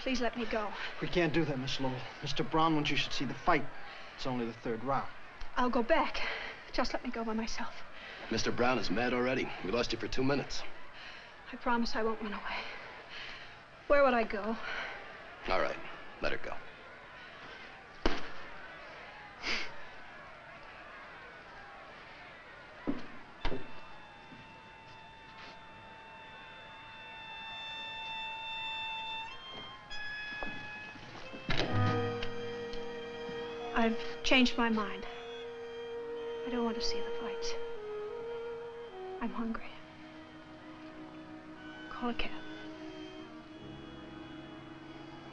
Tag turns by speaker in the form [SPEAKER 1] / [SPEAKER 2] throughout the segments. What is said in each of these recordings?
[SPEAKER 1] Please let me go.
[SPEAKER 2] We can't do that, Miss Lowell. Mr. Brown wants you should see the fight. It's only the third round.
[SPEAKER 1] I'll go back. Just let me go by myself.
[SPEAKER 3] Mr. Brown is mad already. We lost you for 2 minutes.
[SPEAKER 1] I promise I won't run away. Where would I go?
[SPEAKER 3] All right, let her go.
[SPEAKER 1] I've changed my mind. I don't want to see the fights. I'm hungry. Call a cab.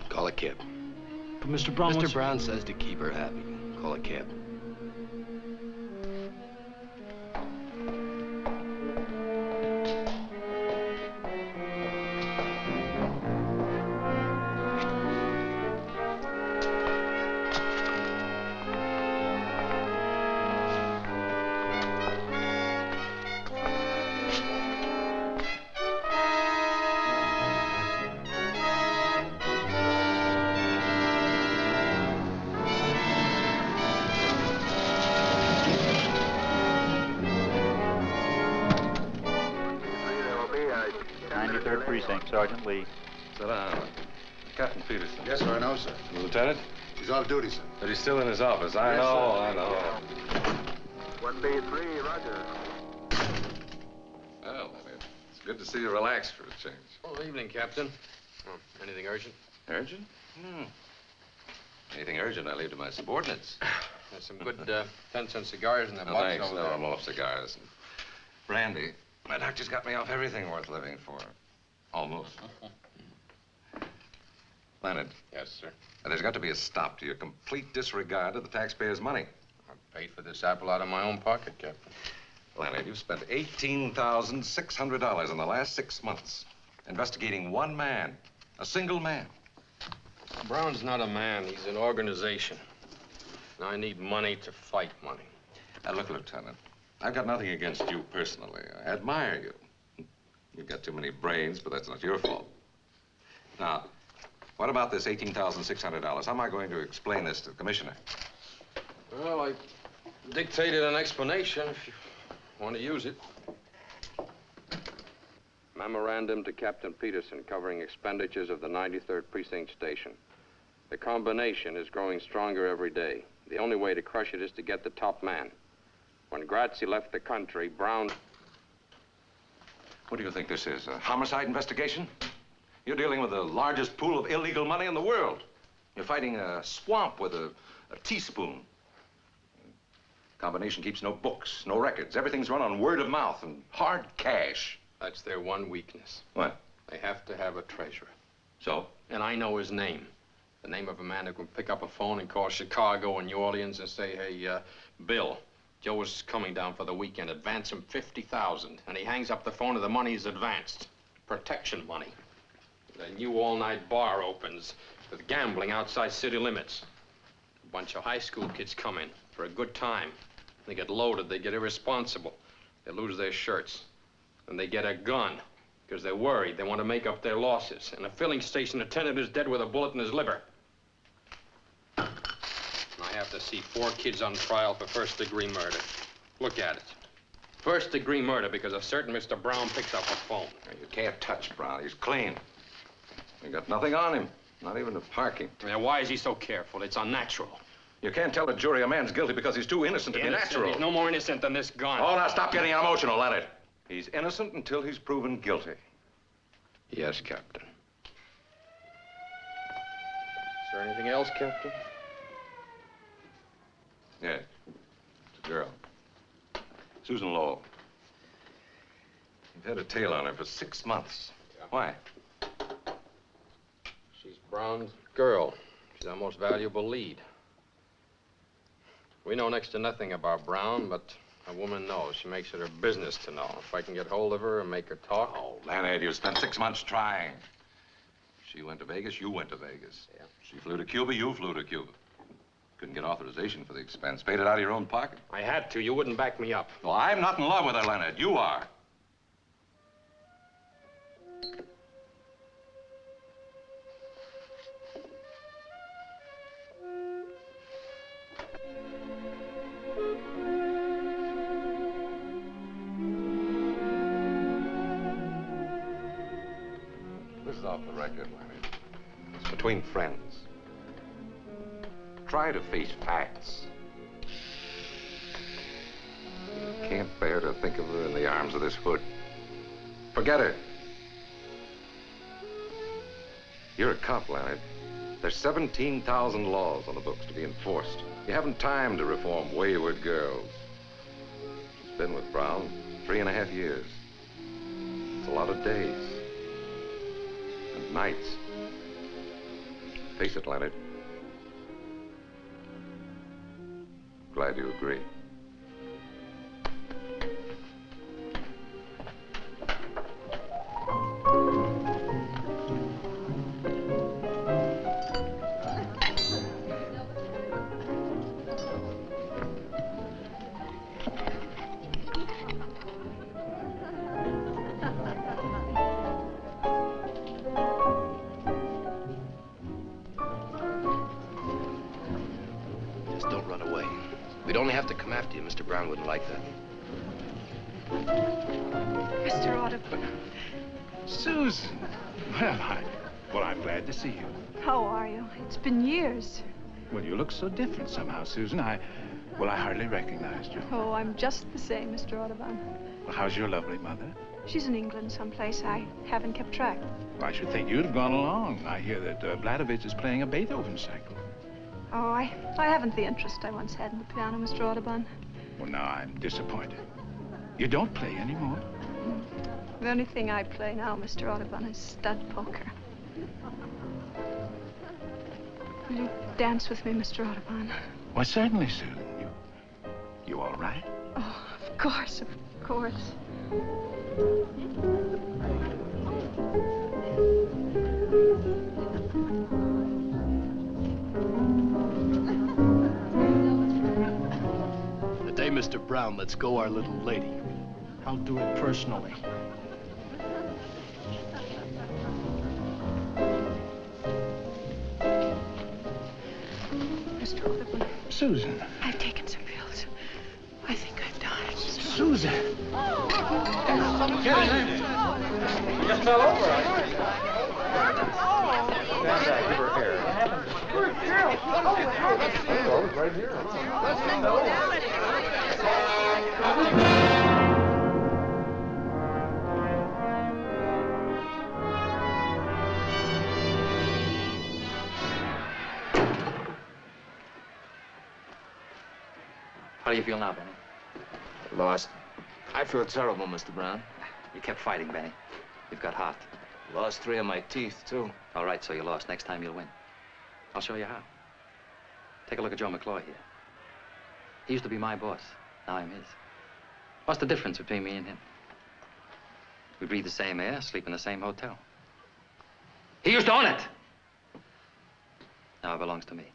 [SPEAKER 3] Call a cab.
[SPEAKER 2] But Mr. Brown
[SPEAKER 3] Mr. Brown says to keep her happy. Call a cab.
[SPEAKER 4] Sergeant Lee.
[SPEAKER 5] Sit down. Captain Peterson.
[SPEAKER 6] Yes, sir, I know, sir.
[SPEAKER 5] The lieutenant?
[SPEAKER 6] He's off duty, sir.
[SPEAKER 5] But he's still in his office. I
[SPEAKER 6] Yes,
[SPEAKER 5] know,
[SPEAKER 6] sir.
[SPEAKER 5] I know.
[SPEAKER 7] 1B3, roger.
[SPEAKER 5] Well, it's good to see you relaxed for a change.
[SPEAKER 3] Oh, evening, Captain. Oh, anything urgent?
[SPEAKER 5] Urgent? Hmm. Anything urgent, I leave to my subordinates.
[SPEAKER 3] There's some good 10-cent cigars in that
[SPEAKER 5] No,
[SPEAKER 3] box
[SPEAKER 5] thanks.
[SPEAKER 3] over
[SPEAKER 5] No,
[SPEAKER 3] there.
[SPEAKER 5] I'm off cigars. Brandy. My doctor's got me off everything worth living for. Almost. Leonard.
[SPEAKER 3] Yes, sir.
[SPEAKER 5] There's got to be a stop to your complete disregard of the taxpayers' money.
[SPEAKER 3] I paid for this apple out of my own pocket, Captain.
[SPEAKER 5] Leonard, you've spent $18,600 in the last 6 months investigating one man, a single man.
[SPEAKER 3] Brown's not a man. He's an organization. And I need money to fight money.
[SPEAKER 5] Now, look, Lieutenant, I've got nothing against you personally. I admire you. You've got too many brains, but that's not your fault. Now, what about this $18,600? How am I going to explain this to the commissioner?
[SPEAKER 3] Well, I dictated an explanation if you want to use it. Memorandum to Captain Peterson covering expenditures of the 93rd Precinct Station. The combination is growing stronger every day. The only way to crush it is to get the top man. When Grazzi left the country, Brown...
[SPEAKER 5] What do you think this is, a homicide investigation? You're dealing with the largest pool of illegal money in the world. You're fighting a swamp with a teaspoon. Combination keeps no books, no records. Everything's run on word of mouth and hard cash.
[SPEAKER 3] That's their one weakness.
[SPEAKER 5] What?
[SPEAKER 3] They have to have a treasurer.
[SPEAKER 5] So?
[SPEAKER 3] And I know his name. The name of a man who can pick up a phone and call Chicago and New Orleans and say, hey, Bill, Joe is coming down for the weekend. Advance him $50,000. And he hangs up the phone and the money is advanced. Protection money. The new all-night bar opens with gambling outside city limits. A bunch of high school kids come in for a good time. They get loaded, they get irresponsible. They lose their shirts. And they get a gun because they're worried. They want to make up their losses. And a filling station attendant is dead with a bullet in his liver. I have to see 4 kids on trial for first-degree murder. Look at it. First-degree murder because a certain Mr. Brown picked up a phone.
[SPEAKER 5] You can't touch Brown. He's clean. You got nothing on him, not even the parking.
[SPEAKER 3] Yeah, why is he so careful? It's unnatural.
[SPEAKER 5] You can't tell a jury a man's guilty because he's too innocent to be natural.
[SPEAKER 3] He's no more innocent than this gun.
[SPEAKER 5] Oh, now stop getting emotional, Leonard. He's innocent until he's proven guilty.
[SPEAKER 3] Yes, Captain. Is there anything else, Captain?
[SPEAKER 5] Yes. It's a girl. Susan Lowell. You've had a tail on her for 6 months.
[SPEAKER 3] Yeah.
[SPEAKER 5] Why?
[SPEAKER 3] She's Brown's girl. She's our most valuable lead. We know next to nothing about Brown, but a woman knows. She makes it her business to know. If I can get hold of her and make her talk...
[SPEAKER 5] Oh, Leonard, you spent 6 months trying. She went to Vegas, you went to Vegas.
[SPEAKER 3] Yeah.
[SPEAKER 5] She flew to Cuba, you flew to Cuba. Couldn't get authorization for the expense. Paid it out of your own pocket.
[SPEAKER 3] I had to. You wouldn't back me up.
[SPEAKER 5] Well, I'm not in love with her, Leonard. You are. the record, Leonard. It's between friends. Try to face facts. You can't bear to think of her in the arms of this hood. Forget her. You're a cop, Leonard. There's 17,000 laws on the books to be enforced. You haven't time to reform wayward girls. She's been with Brown 3.5 years. It's a lot of days. And nights. Face it, Leonard. Glad you agree.
[SPEAKER 4] We'd only have to come after you. Mr. Brown wouldn't like that.
[SPEAKER 1] Mr. Audubon.
[SPEAKER 8] Susan. Well, I'm glad to see you.
[SPEAKER 1] How are you? It's been years.
[SPEAKER 8] Well, you look so different somehow, Susan. I hardly recognized you.
[SPEAKER 1] Oh, I'm just the same, Mr. Audubon.
[SPEAKER 8] Well, how's your lovely mother?
[SPEAKER 1] She's in England someplace. I haven't kept track.
[SPEAKER 8] Well, I should think you'd have gone along. I hear that Vladovich is playing a Beethoven cycle.
[SPEAKER 1] Oh, I haven't the interest I once had in the piano, Mr. Audubon.
[SPEAKER 8] Well, now I'm disappointed. You don't play anymore?
[SPEAKER 1] The only thing I play now, Mr. Audubon, is stud poker. Will you dance with me, Mr. Audubon?
[SPEAKER 8] Well, certainly, Susan. You all right?
[SPEAKER 1] Oh, of course, of course.
[SPEAKER 4] The day Mr. Brown lets go our little lady.
[SPEAKER 2] I'll do it personally.
[SPEAKER 1] Mr. Audubon.
[SPEAKER 8] Susan.
[SPEAKER 1] I've taken some pills. I think I've died.
[SPEAKER 8] Susan.
[SPEAKER 9] Just fell over.
[SPEAKER 5] Right here.
[SPEAKER 10] How do you feel now, Benny?
[SPEAKER 4] Lost. I feel terrible, Mr. Brown.
[SPEAKER 10] You kept fighting, Benny. You've got heart.
[SPEAKER 4] Lost 3 of my teeth, too.
[SPEAKER 10] All right, so you lost. Next time you'll win. I'll show you how. Take a look at Joe McCloy here. He used to be my boss. Now I'm his. What's the difference between me and him? We breathe the same air, sleep in the same hotel. He used to own it. Now it belongs to me.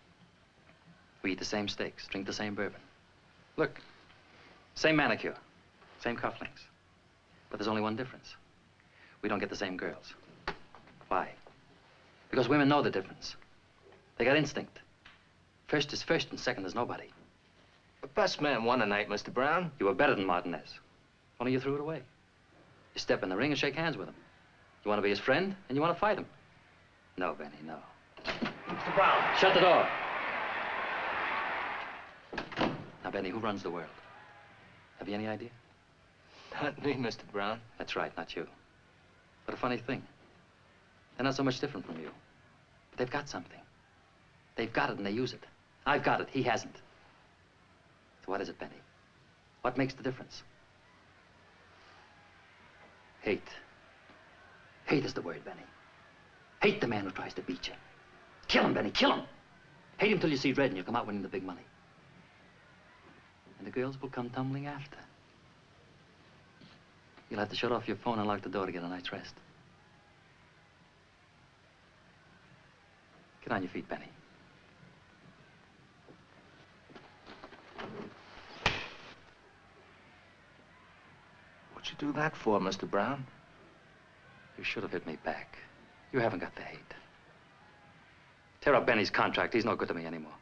[SPEAKER 10] We eat the same steaks, drink the same bourbon. Look, same manicure, same cufflinks. But there's only one difference. We don't get the same girls. Why? Because women know the difference. They got instinct. First is first and second is nobody.
[SPEAKER 4] The best man won tonight, Mr. Brown.
[SPEAKER 10] You were better than Martinez. Only you threw it away. You step in the ring and shake hands with him. You want to be his friend and you want to fight him. No, Benny, no.
[SPEAKER 9] Mr. Brown.
[SPEAKER 10] Shut the door. Now, Benny, who runs the world? Have you any idea?
[SPEAKER 4] Not me, Mr. Brown.
[SPEAKER 10] That's right, not you. But a funny thing. They're not so much different from you. But they've got something. They've got it and they use it. I've got it, he hasn't. So what is it, Benny? What makes the difference? Hate. Hate is the word, Benny. Hate the man who tries to beat you. Kill him, Benny, kill him. Hate him till you see red and you'll come out winning the big money. And the girls will come tumbling after. You'll have to shut off your phone and lock the door to get a night's rest. Get on your feet, Benny.
[SPEAKER 4] What'd you do that for, Mr. Brown?
[SPEAKER 10] You should have hit me back. You haven't got the hate. Tear up Benny's contract. He's no good to me anymore.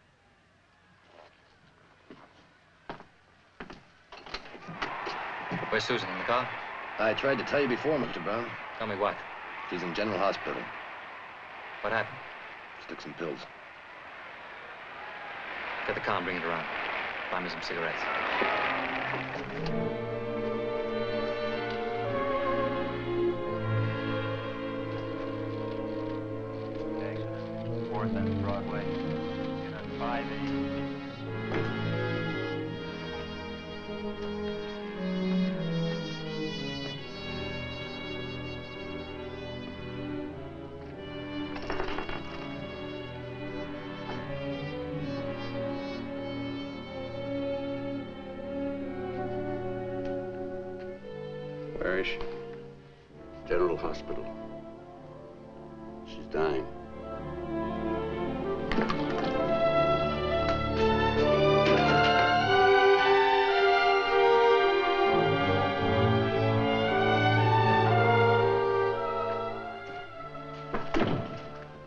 [SPEAKER 10] Where's Susan, in the car?
[SPEAKER 4] I tried to tell you before, Mr. Brown.
[SPEAKER 10] Tell me what?
[SPEAKER 4] She's in General Hospital.
[SPEAKER 10] What happened?
[SPEAKER 6] Stick some pills.
[SPEAKER 10] Get the car and bring it around. Buy me some cigarettes.
[SPEAKER 9] Fourth and Broadway. In at 5-8.
[SPEAKER 4] Where is she? General Hospital. She's dying.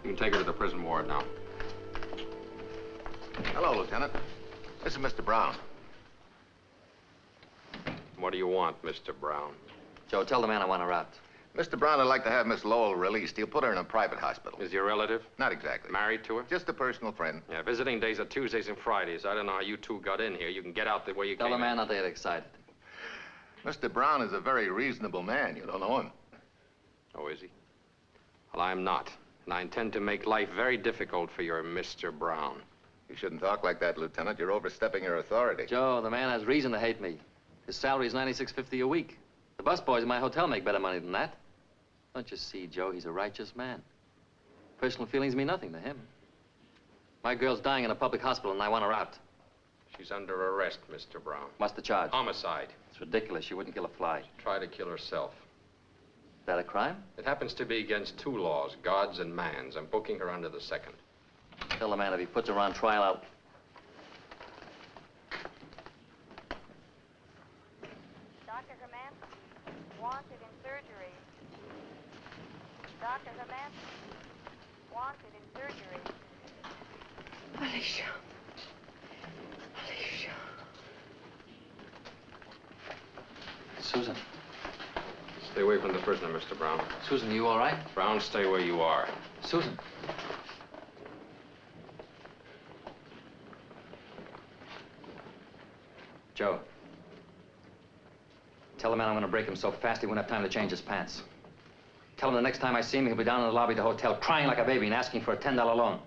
[SPEAKER 3] You can take her to the prison ward now.
[SPEAKER 6] Hello, Lieutenant. This is Mr. Brown.
[SPEAKER 3] What do you want, Mr. Brown?
[SPEAKER 10] Joe, tell the man I want her out.
[SPEAKER 6] Mr. Brown would like to have Miss Lowell released. He'll put her in a private hospital.
[SPEAKER 3] Is your relative?
[SPEAKER 6] Not exactly.
[SPEAKER 3] Married to her?
[SPEAKER 6] Just a personal friend.
[SPEAKER 3] Yeah, visiting days are Tuesdays and Fridays. I don't know how you two got in here. You can get out the way you
[SPEAKER 10] Tell
[SPEAKER 3] came
[SPEAKER 10] the man
[SPEAKER 3] in.
[SPEAKER 10] not to get excited.
[SPEAKER 6] Mr. Brown is a very reasonable man. You don't know him.
[SPEAKER 3] Oh, is he? Well, I'm not. And I intend to make life very difficult for your Mr. Brown.
[SPEAKER 6] You shouldn't talk like that, Lieutenant. You're overstepping your authority.
[SPEAKER 10] Joe, the man has reason to hate me. His salary is $96.50 a week. The busboys in my hotel make better money than that. Don't you see, Joe, he's a righteous man. Personal feelings mean nothing to him. My girl's dying in a public hospital and I want her out.
[SPEAKER 3] She's under arrest, Mr. Brown.
[SPEAKER 10] What's the charge?
[SPEAKER 3] Homicide.
[SPEAKER 10] It's ridiculous. She wouldn't kill a fly.
[SPEAKER 3] Try to kill herself.
[SPEAKER 10] Is that a crime?
[SPEAKER 3] It happens to be against two laws, God's and man's. I'm booking her under the second.
[SPEAKER 10] Tell the man if he puts her on trial, I'll...
[SPEAKER 11] Dr. Herman, wanted in surgery. Dr. Herman, wanted in surgery.
[SPEAKER 1] Alicia. Alicia.
[SPEAKER 10] Susan.
[SPEAKER 3] Stay away from the prisoner, Mr. Brown.
[SPEAKER 10] Susan, you all right?
[SPEAKER 3] Brown, stay where you are.
[SPEAKER 10] Susan. Joe. Tell the man I'm going to break him so fast he won't have time to change his pants. Tell him the next time I see him, he'll be down in the lobby of the hotel crying like a baby and asking for a $10 loan.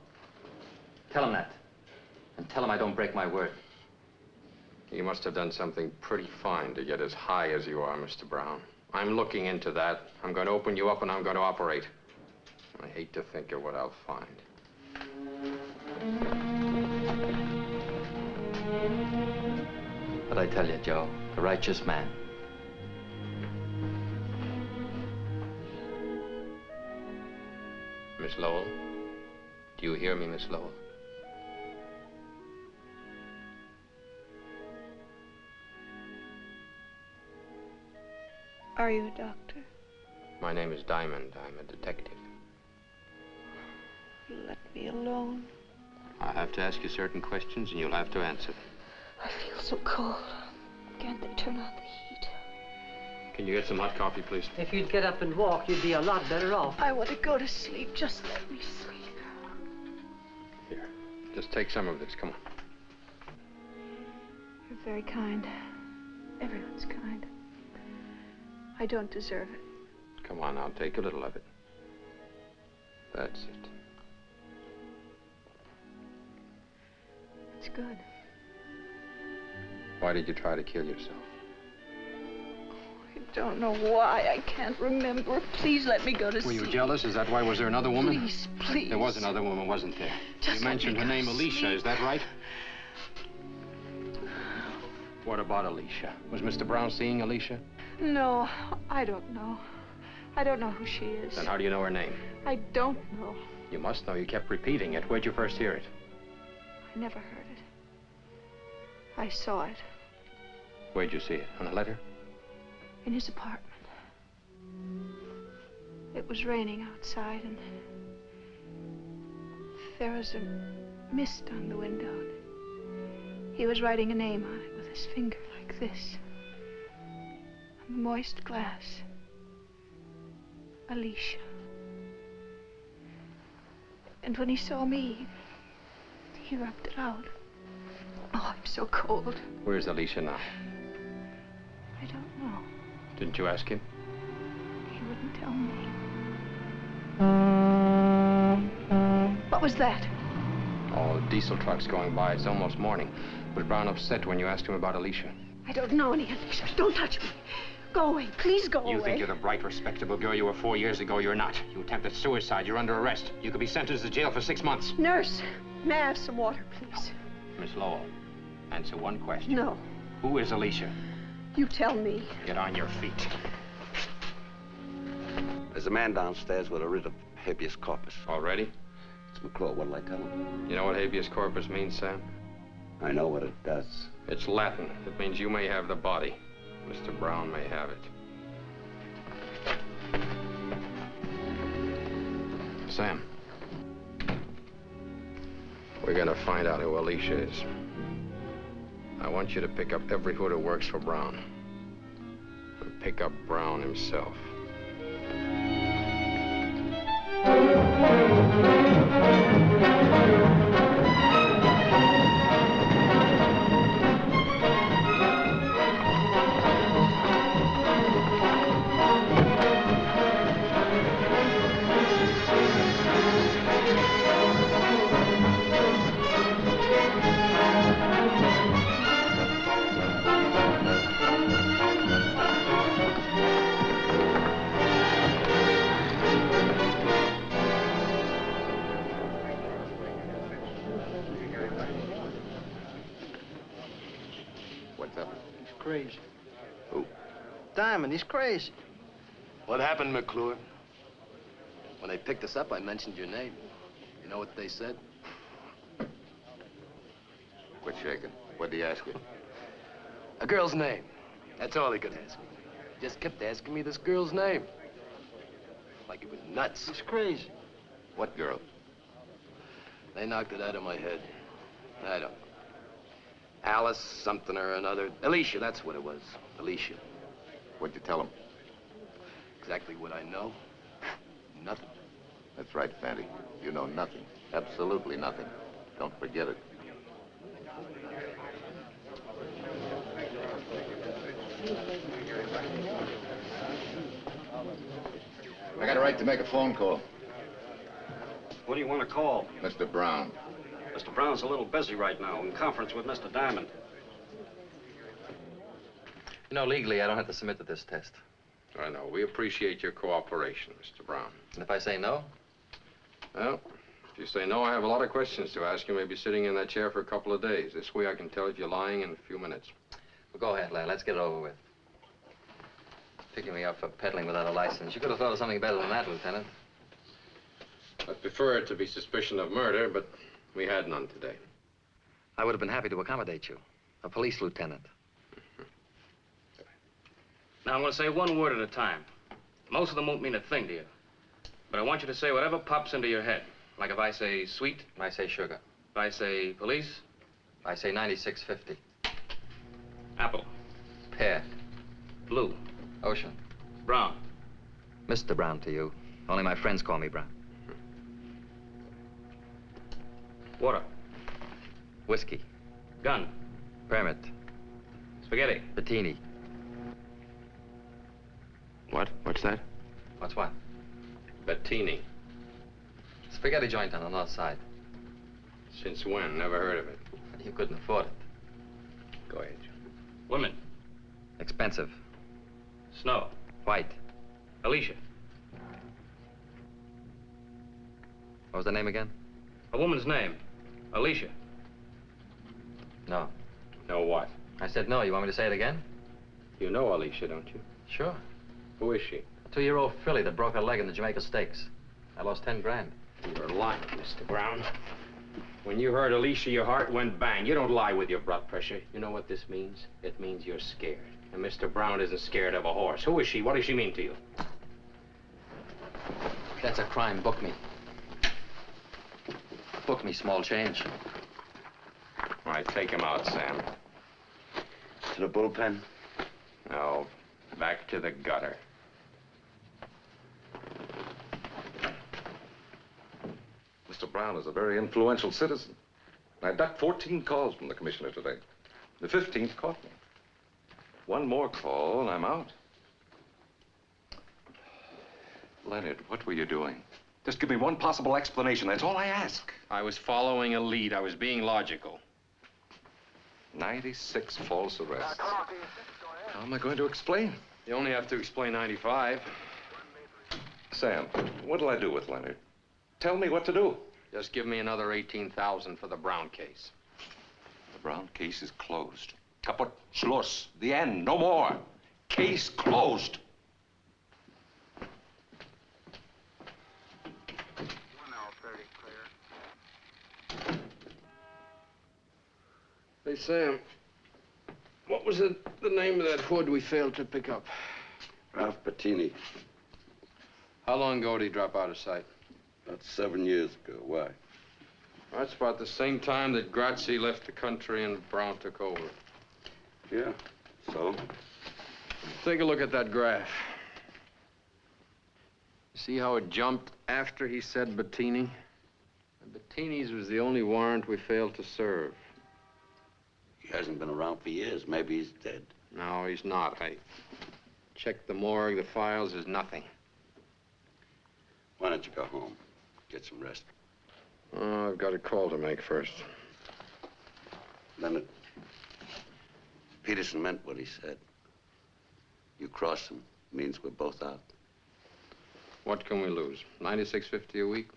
[SPEAKER 10] Tell him that. And tell him I don't break my word.
[SPEAKER 3] You must have done something pretty fine to get as high as you are, Mr. Brown. I'm looking into that. I'm going to open you up and I'm going to operate. I hate to think of what I'll find.
[SPEAKER 10] But I tell you, Joe, a righteous man.
[SPEAKER 3] Miss Lowell? Do you hear me, Miss Lowell?
[SPEAKER 1] Are you a doctor?
[SPEAKER 3] My name is Diamond. I'm a detective.
[SPEAKER 1] Let me alone.
[SPEAKER 3] I have to ask you certain questions and you'll have to answer them.
[SPEAKER 1] I feel so cold. Can't they turn on the heat?
[SPEAKER 3] Can you get some hot coffee, please?
[SPEAKER 12] If you'd get up and walk, you'd be a lot better off.
[SPEAKER 1] I want to go to sleep. Just let me sleep.
[SPEAKER 3] Here, just take some of this. Come on.
[SPEAKER 1] You're very kind. Everyone's kind. I don't deserve it.
[SPEAKER 3] Come on now, take a little of it. That's it.
[SPEAKER 1] It's good.
[SPEAKER 3] Why did you try to kill yourself?
[SPEAKER 1] I don't know why. I can't remember. Please let me go to
[SPEAKER 3] Were
[SPEAKER 1] sleep.
[SPEAKER 3] you jealous? Is that why? Was there another woman?
[SPEAKER 1] Please, please.
[SPEAKER 3] There was another woman, wasn't there?
[SPEAKER 1] Just
[SPEAKER 3] you
[SPEAKER 1] let
[SPEAKER 3] mentioned
[SPEAKER 1] me
[SPEAKER 3] her
[SPEAKER 1] go
[SPEAKER 3] name,
[SPEAKER 1] to
[SPEAKER 3] Alicia.
[SPEAKER 1] sleep.
[SPEAKER 3] Is that right? What about Alicia? Was Mr. Brown seeing Alicia?
[SPEAKER 1] No, I don't know. I don't know who she is.
[SPEAKER 3] Then how do you know her name?
[SPEAKER 1] I don't know.
[SPEAKER 3] You must know. You kept repeating it. Where'd you first hear it?
[SPEAKER 1] I never heard it. I saw it
[SPEAKER 3] Where'd you see it? On a letter?
[SPEAKER 1] in his apartment. It was raining outside, and there was a mist on the window. He was writing a name on it with his finger like this. On the moist glass. Alicia. And when he saw me, he rubbed it out. Oh, I'm so cold.
[SPEAKER 3] Where's Alicia now?
[SPEAKER 1] I don't know.
[SPEAKER 3] Didn't you ask him?
[SPEAKER 1] He wouldn't tell me. What was that?
[SPEAKER 3] Oh, diesel truck's going by. It's almost morning. Was Brown upset when you asked him about Alicia?
[SPEAKER 1] I don't know any Alicia. Don't touch me. Go away. Please go away.
[SPEAKER 3] You think you're the bright, respectable girl you were 4 years ago. You're not. You attempted suicide. You're under arrest. You could be sentenced to jail for 6 months.
[SPEAKER 1] Nurse, may I have some water, please?
[SPEAKER 3] Miss Lowell, answer one question.
[SPEAKER 1] No.
[SPEAKER 3] Who is Alicia?
[SPEAKER 1] You tell me.
[SPEAKER 3] Get on your feet.
[SPEAKER 4] There's a man downstairs with a writ of habeas corpus.
[SPEAKER 3] Already?
[SPEAKER 4] It's McClure. What'll I tell him?
[SPEAKER 3] You know what habeas corpus means, Sam?
[SPEAKER 4] I know what it does.
[SPEAKER 3] It's Latin. It means you may have the body. Mr. Brown may have it. Sam. We're gonna find out who Alicia is. I want you to pick up every hood who works for Brown. And pick up Brown himself.
[SPEAKER 2] Crazy.
[SPEAKER 4] Who?
[SPEAKER 2] Diamond, he's crazy.
[SPEAKER 13] What happened, McClure? When they picked us up, I mentioned your name. You know what they said?
[SPEAKER 6] Quit shaking. What'd he ask you?
[SPEAKER 13] A girl's name. That's all he could ask me. He just kept asking me this girl's name. Like it was nuts.
[SPEAKER 2] He's crazy.
[SPEAKER 6] What girl?
[SPEAKER 13] They knocked it out of my head. I don't know. Alice something or another. Alicia, that's what it was. Alicia.
[SPEAKER 6] What'd you tell him?
[SPEAKER 13] Exactly what I know. Nothing.
[SPEAKER 6] That's right, Fanny. You know nothing. Absolutely nothing. Don't forget it. I got a right to make a phone call.
[SPEAKER 14] What do you want to call?
[SPEAKER 6] Mr. Brown.
[SPEAKER 14] Mr. Brown's a little busy right now in conference with Mr. Diamond.
[SPEAKER 10] You know, legally, I don't have to submit to this test.
[SPEAKER 3] I know. We appreciate your cooperation, Mr. Brown.
[SPEAKER 10] And if I say no?
[SPEAKER 3] Well, if you say no, I have a lot of questions to ask you. Maybe sitting in that chair for a couple of days. This way I can tell if you're lying in a few minutes.
[SPEAKER 10] Well, go ahead, lad. Let's get it over with. Picking me up for peddling without a license. You could have thought of something better than that, Lieutenant.
[SPEAKER 3] I'd prefer it to be suspicion of murder, but we had none today.
[SPEAKER 10] I would have been happy to accommodate you. A police lieutenant.
[SPEAKER 14] Now, I'm going to say one word at a time. Most of them won't mean a thing to you. But I want you to say whatever pops into your head. Like if I say sweet.
[SPEAKER 10] I say sugar.
[SPEAKER 14] If I say police.
[SPEAKER 10] I say 96.50.
[SPEAKER 14] Apple.
[SPEAKER 10] Pear.
[SPEAKER 14] Blue.
[SPEAKER 10] Ocean.
[SPEAKER 14] Brown.
[SPEAKER 10] Mr. Brown to you. Only my friends call me Brown.
[SPEAKER 14] Water.
[SPEAKER 10] Whiskey.
[SPEAKER 14] Gun.
[SPEAKER 10] Permit.
[SPEAKER 14] Spaghetti.
[SPEAKER 10] Bettini.
[SPEAKER 3] What? What's that?
[SPEAKER 10] What's what?
[SPEAKER 3] Bettini.
[SPEAKER 10] Spaghetti joint on the north side.
[SPEAKER 3] Since when? Never heard of it.
[SPEAKER 10] You couldn't afford it.
[SPEAKER 3] Go ahead, John.
[SPEAKER 14] Women.
[SPEAKER 10] Expensive.
[SPEAKER 14] Snow.
[SPEAKER 10] White.
[SPEAKER 14] Alicia.
[SPEAKER 10] What was the name again?
[SPEAKER 14] A woman's name. Alicia.
[SPEAKER 10] No.
[SPEAKER 3] No what?
[SPEAKER 10] I said no. You want me to say it again?
[SPEAKER 3] You know Alicia, don't you?
[SPEAKER 10] Sure.
[SPEAKER 3] Who is she?
[SPEAKER 10] A 2-year-old filly that broke her leg in the Jamaica Stakes. I lost 10 grand.
[SPEAKER 3] You're lying, Mr. Brown. When you heard Alicia, your heart went bang. You don't lie with your blood pressure. You know what this means? It means you're scared. And Mr. Brown isn't scared of a horse. Who is she? What does she mean to you?
[SPEAKER 10] That's a crime. Book me. Book me, small change.
[SPEAKER 3] All right, take him out, Sam.
[SPEAKER 4] To the bullpen?
[SPEAKER 3] No, back to the gutter.
[SPEAKER 5] Mr. Brown is a very influential citizen. I ducked 14 calls from the commissioner today. The 15th caught me. One more call and I'm out. Leonard, what were you doing? Just give me one possible explanation. That's all I ask.
[SPEAKER 3] I was following a lead. I was being logical.
[SPEAKER 5] 96 false arrests. How am I going to explain?
[SPEAKER 3] You only have to explain 95.
[SPEAKER 5] Sam, what'll I do with Leonard? Tell me what to do.
[SPEAKER 3] Just give me another 18,000 for the Brown case.
[SPEAKER 5] The Brown case is closed. Kaput, Schluss. The end. No more. Case closed.
[SPEAKER 15] Hey, Sam, what was the name of that hood we failed to pick up?
[SPEAKER 16] Ralph Bettini.
[SPEAKER 3] How long ago did he drop out of sight?
[SPEAKER 16] About 7 years ago. Why?
[SPEAKER 3] That's about the same time that Grazie left the country and Brown took over.
[SPEAKER 16] Yeah, so?
[SPEAKER 3] Take a look at that graph. See how it jumped after he said Bettini? Bettini's was the only warrant we failed to serve.
[SPEAKER 16] He hasn't been around for years. Maybe he's dead.
[SPEAKER 3] No, he's not. I checked the morgue, the files, there's nothing.
[SPEAKER 16] Why don't you go home? Get some rest.
[SPEAKER 3] Oh, I've got a call to make first.
[SPEAKER 16] Leonard, Peterson meant what he said. You cross him, means we're both out.
[SPEAKER 3] What can we lose? $96.50 a week?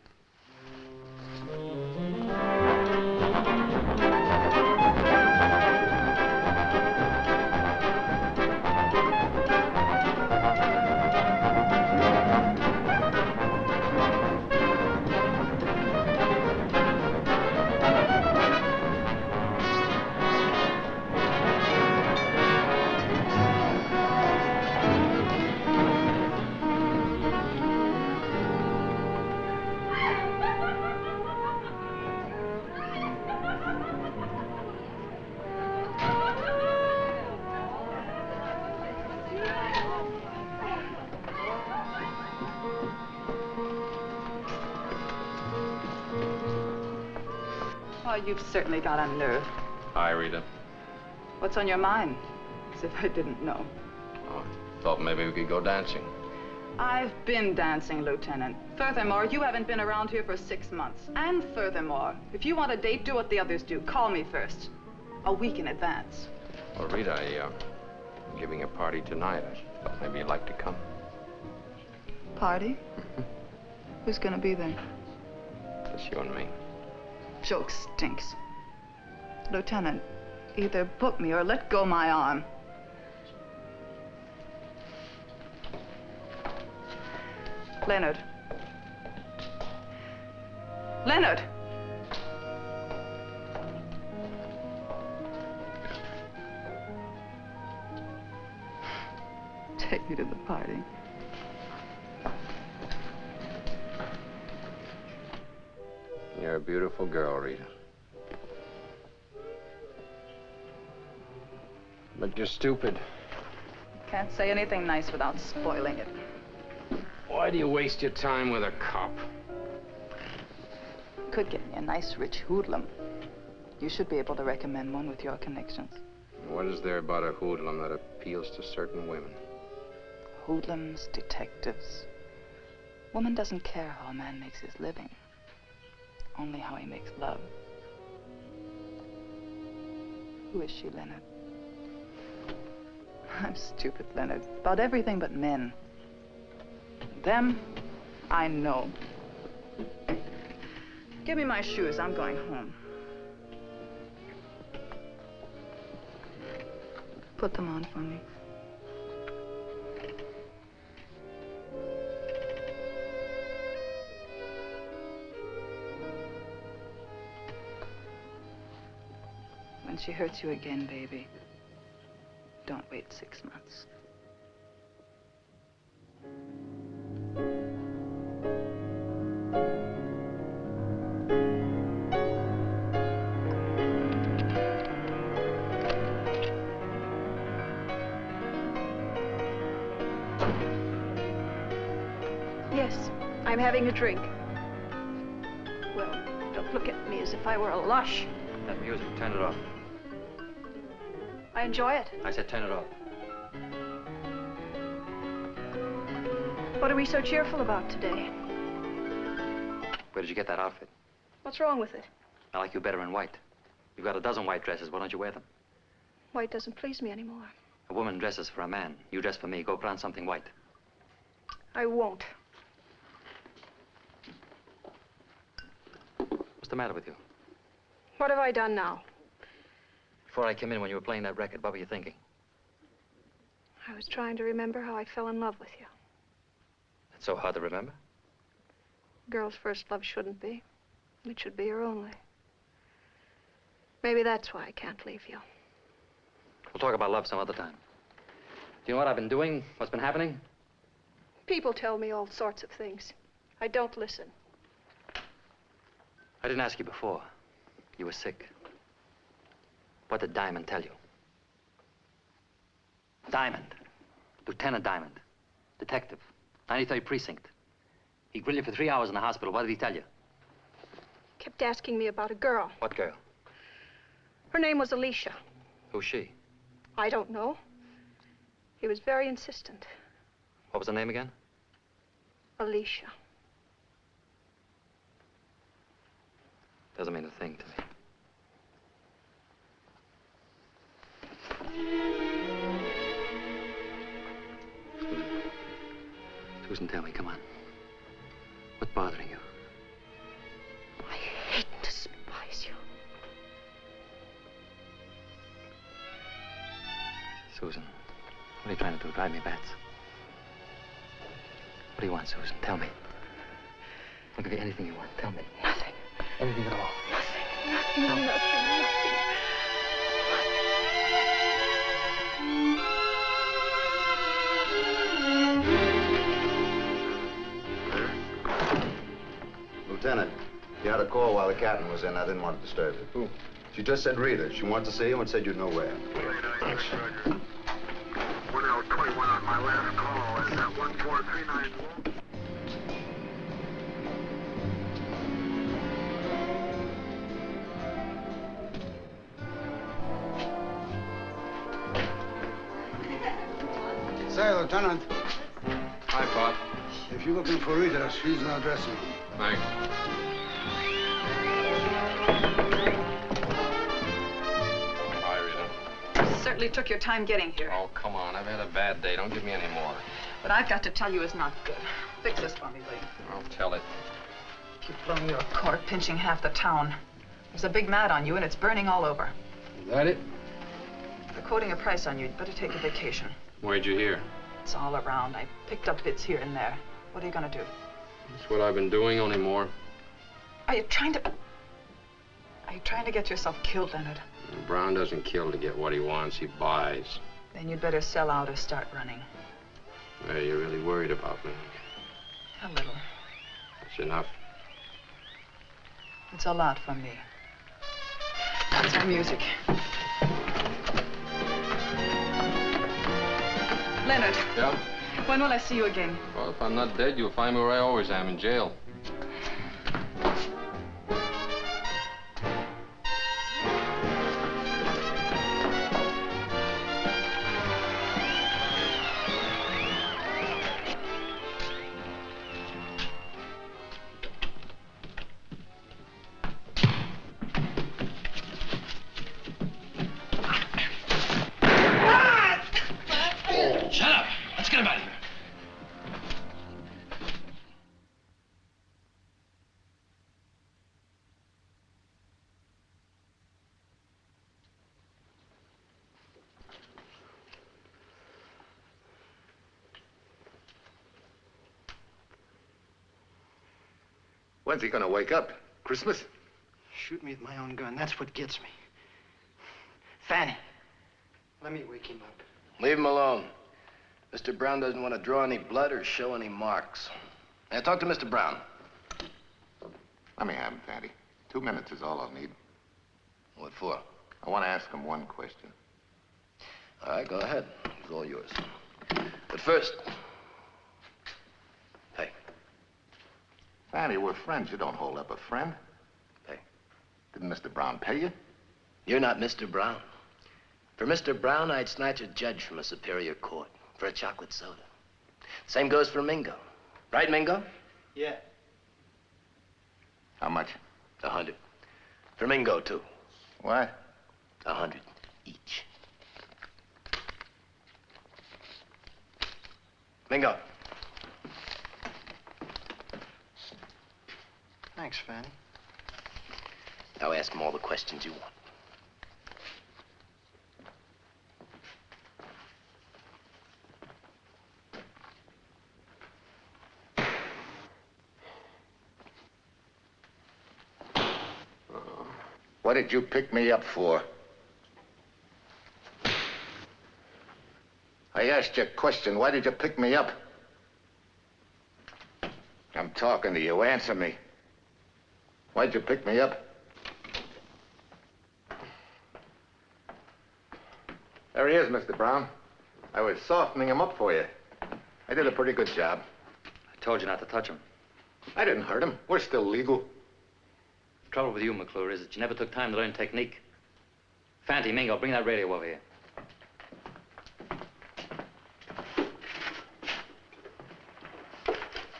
[SPEAKER 17] Oh, you've certainly got a nerve.
[SPEAKER 3] Hi, Rita.
[SPEAKER 17] What's on your mind? As if I didn't know.
[SPEAKER 3] Oh, thought maybe we could go dancing.
[SPEAKER 17] I've been dancing, Lieutenant. Furthermore, you haven't been around here for 6 months. And furthermore, if you want a date, do what the others do. Call me first. A week in advance.
[SPEAKER 3] Well, Rita, I'm giving a party tonight. I thought maybe you'd like to come.
[SPEAKER 17] Party? Who's gonna be there?
[SPEAKER 3] Just you and me.
[SPEAKER 17] Joke stinks. Lieutenant, either book me or let go my arm. Leonard. Leonard! Take me to the party.
[SPEAKER 3] You're a beautiful girl, Rita. But you're stupid.
[SPEAKER 17] Can't say anything nice without spoiling it.
[SPEAKER 3] Why do you waste your time with a cop?
[SPEAKER 17] Could get me a nice rich hoodlum. You should be able to recommend one with your connections.
[SPEAKER 3] What is there about a hoodlum that appeals to certain women?
[SPEAKER 17] Hoodlums, detectives. Woman doesn't care how a man makes his living. Only how he makes love. Who is she, Leonard? I'm stupid, Leonard. About everything but men. Them, I know. Give me my shoes. I'm going home. Put them on for me. When she hurts you again, baby, don't wait 6 months.
[SPEAKER 1] Yes, I'm having a drink. Well, don't look at me as if I were a lush.
[SPEAKER 10] That music, turn it off.
[SPEAKER 1] I enjoy it.
[SPEAKER 10] I said turn it off.
[SPEAKER 1] What are we so cheerful about today?
[SPEAKER 10] Where did you get that outfit?
[SPEAKER 1] What's wrong with it?
[SPEAKER 10] I like you better in white. You've got a dozen white dresses. Why don't you wear them?
[SPEAKER 1] White doesn't please me anymore.
[SPEAKER 10] A woman dresses for a man. You dress for me. Go put on something white.
[SPEAKER 1] I won't.
[SPEAKER 10] What's the matter with you?
[SPEAKER 1] What have I done now?
[SPEAKER 10] Before I came in when you were playing that record, what were you thinking?
[SPEAKER 1] I was trying to remember how I fell in love with you.
[SPEAKER 10] It's so hard to remember.
[SPEAKER 1] Girl's first love shouldn't be. It should be your only. Maybe that's why I can't leave you.
[SPEAKER 10] We'll talk about love some other time. Do you know what I've been doing? What's been happening?
[SPEAKER 1] People tell me all sorts of things. I don't listen.
[SPEAKER 10] I didn't ask you before. You were sick. What did Diamond tell you? Diamond. Lieutenant Diamond. Detective. 93rd Precinct. He grilled you for 3 hours in the hospital. What did he tell you?
[SPEAKER 1] Kept asking me about a girl.
[SPEAKER 10] What girl?
[SPEAKER 1] Her name was Alicia.
[SPEAKER 10] Who's she?
[SPEAKER 1] I don't know. He was very insistent.
[SPEAKER 10] What was her name again?
[SPEAKER 1] Alicia.
[SPEAKER 10] Doesn't mean a thing to me. Susan, tell me, come on. What's bothering you?
[SPEAKER 1] I hate and despise you.
[SPEAKER 10] Susan, what are you trying to do? Drive me bats? What do you want, Susan? Tell me. I'll give you anything you want. Tell me.
[SPEAKER 1] Nothing.
[SPEAKER 10] Anything at all.
[SPEAKER 1] Nothing, nothing, nothing.
[SPEAKER 18] Lieutenant, you had a call while the captain was in. I didn't want to disturb you.
[SPEAKER 6] Who?
[SPEAKER 18] She just said Rita. She wanted to see you and said you'd know where.
[SPEAKER 7] Thanks. 1L21 on my last call. Is that 1439?
[SPEAKER 19] Say, Lieutenant.
[SPEAKER 3] Hi, Pop.
[SPEAKER 19] If you're looking for Rita, she's in our dressing room.
[SPEAKER 3] Thanks. Hi, Rita.
[SPEAKER 17] Certainly took your time getting here.
[SPEAKER 3] Oh, come on. I've had a bad day. Don't give me any more.
[SPEAKER 17] What I've got to tell you is not good. Fix this for me, will you?
[SPEAKER 3] I'll tell it.
[SPEAKER 17] You've blown your cork, pinching half the town. There's a big mat on you, and it's burning all over.
[SPEAKER 3] Is that it?
[SPEAKER 17] They're quoting a price on you. You'd better take a vacation.
[SPEAKER 3] Where'd you hear?
[SPEAKER 17] It's all around. I picked up bits here and there. What are you going to do?
[SPEAKER 3] That's what I've been doing, only more.
[SPEAKER 17] Are you trying to get yourself killed, Leonard?
[SPEAKER 3] Brown doesn't kill to get what he wants. He buys.
[SPEAKER 17] Then you'd better sell out or start running.
[SPEAKER 3] Are you really worried about me?
[SPEAKER 17] A little.
[SPEAKER 3] That's enough.
[SPEAKER 17] It's a lot from me. That's our music. Leonard.
[SPEAKER 3] Yeah?
[SPEAKER 17] When will I see you again?
[SPEAKER 3] Well, if I'm not dead, you'll find me where I always am, in jail.
[SPEAKER 15] Shut up! Let's get him out of here.
[SPEAKER 6] When's he gonna wake up? Christmas?
[SPEAKER 2] Shoot me with my own gun. That's what gets me. Fanny, let me wake him up.
[SPEAKER 13] Leave him alone. Mr. Brown doesn't want to draw any blood or show any marks. Now, talk to Mr. Brown.
[SPEAKER 6] Let me have him, Fatty. 2 minutes is all I'll need.
[SPEAKER 13] What for?
[SPEAKER 6] I want to ask him one question.
[SPEAKER 13] All right, go ahead. It's all yours. But first... Hey.
[SPEAKER 6] Fanny, we're friends. You don't hold up a friend.
[SPEAKER 13] Pay.
[SPEAKER 6] Didn't Mr. Brown pay you?
[SPEAKER 13] You're not Mr. Brown. For Mr. Brown, I'd snatch a judge from a superior court for a chocolate soda. Same goes for Mingo. Right, Mingo?
[SPEAKER 2] Yeah.
[SPEAKER 6] How much?
[SPEAKER 13] 100. For Mingo, too.
[SPEAKER 6] What?
[SPEAKER 13] 100 each. Mingo.
[SPEAKER 2] Thanks, Fanny.
[SPEAKER 13] Now ask him all the questions you want.
[SPEAKER 6] What did you pick me up for? I asked you a question. Why did you pick me up? I'm talking to you. Answer me. Why'd you pick me up? There he is, Mr. Brown. I was softening him up for you. I did a pretty good job.
[SPEAKER 10] I told you not to touch him.
[SPEAKER 6] I didn't hurt him. We're still legal.
[SPEAKER 10] The trouble with you, McClure, is that you never took time to learn technique. Fanty, Mingo, bring that radio over here.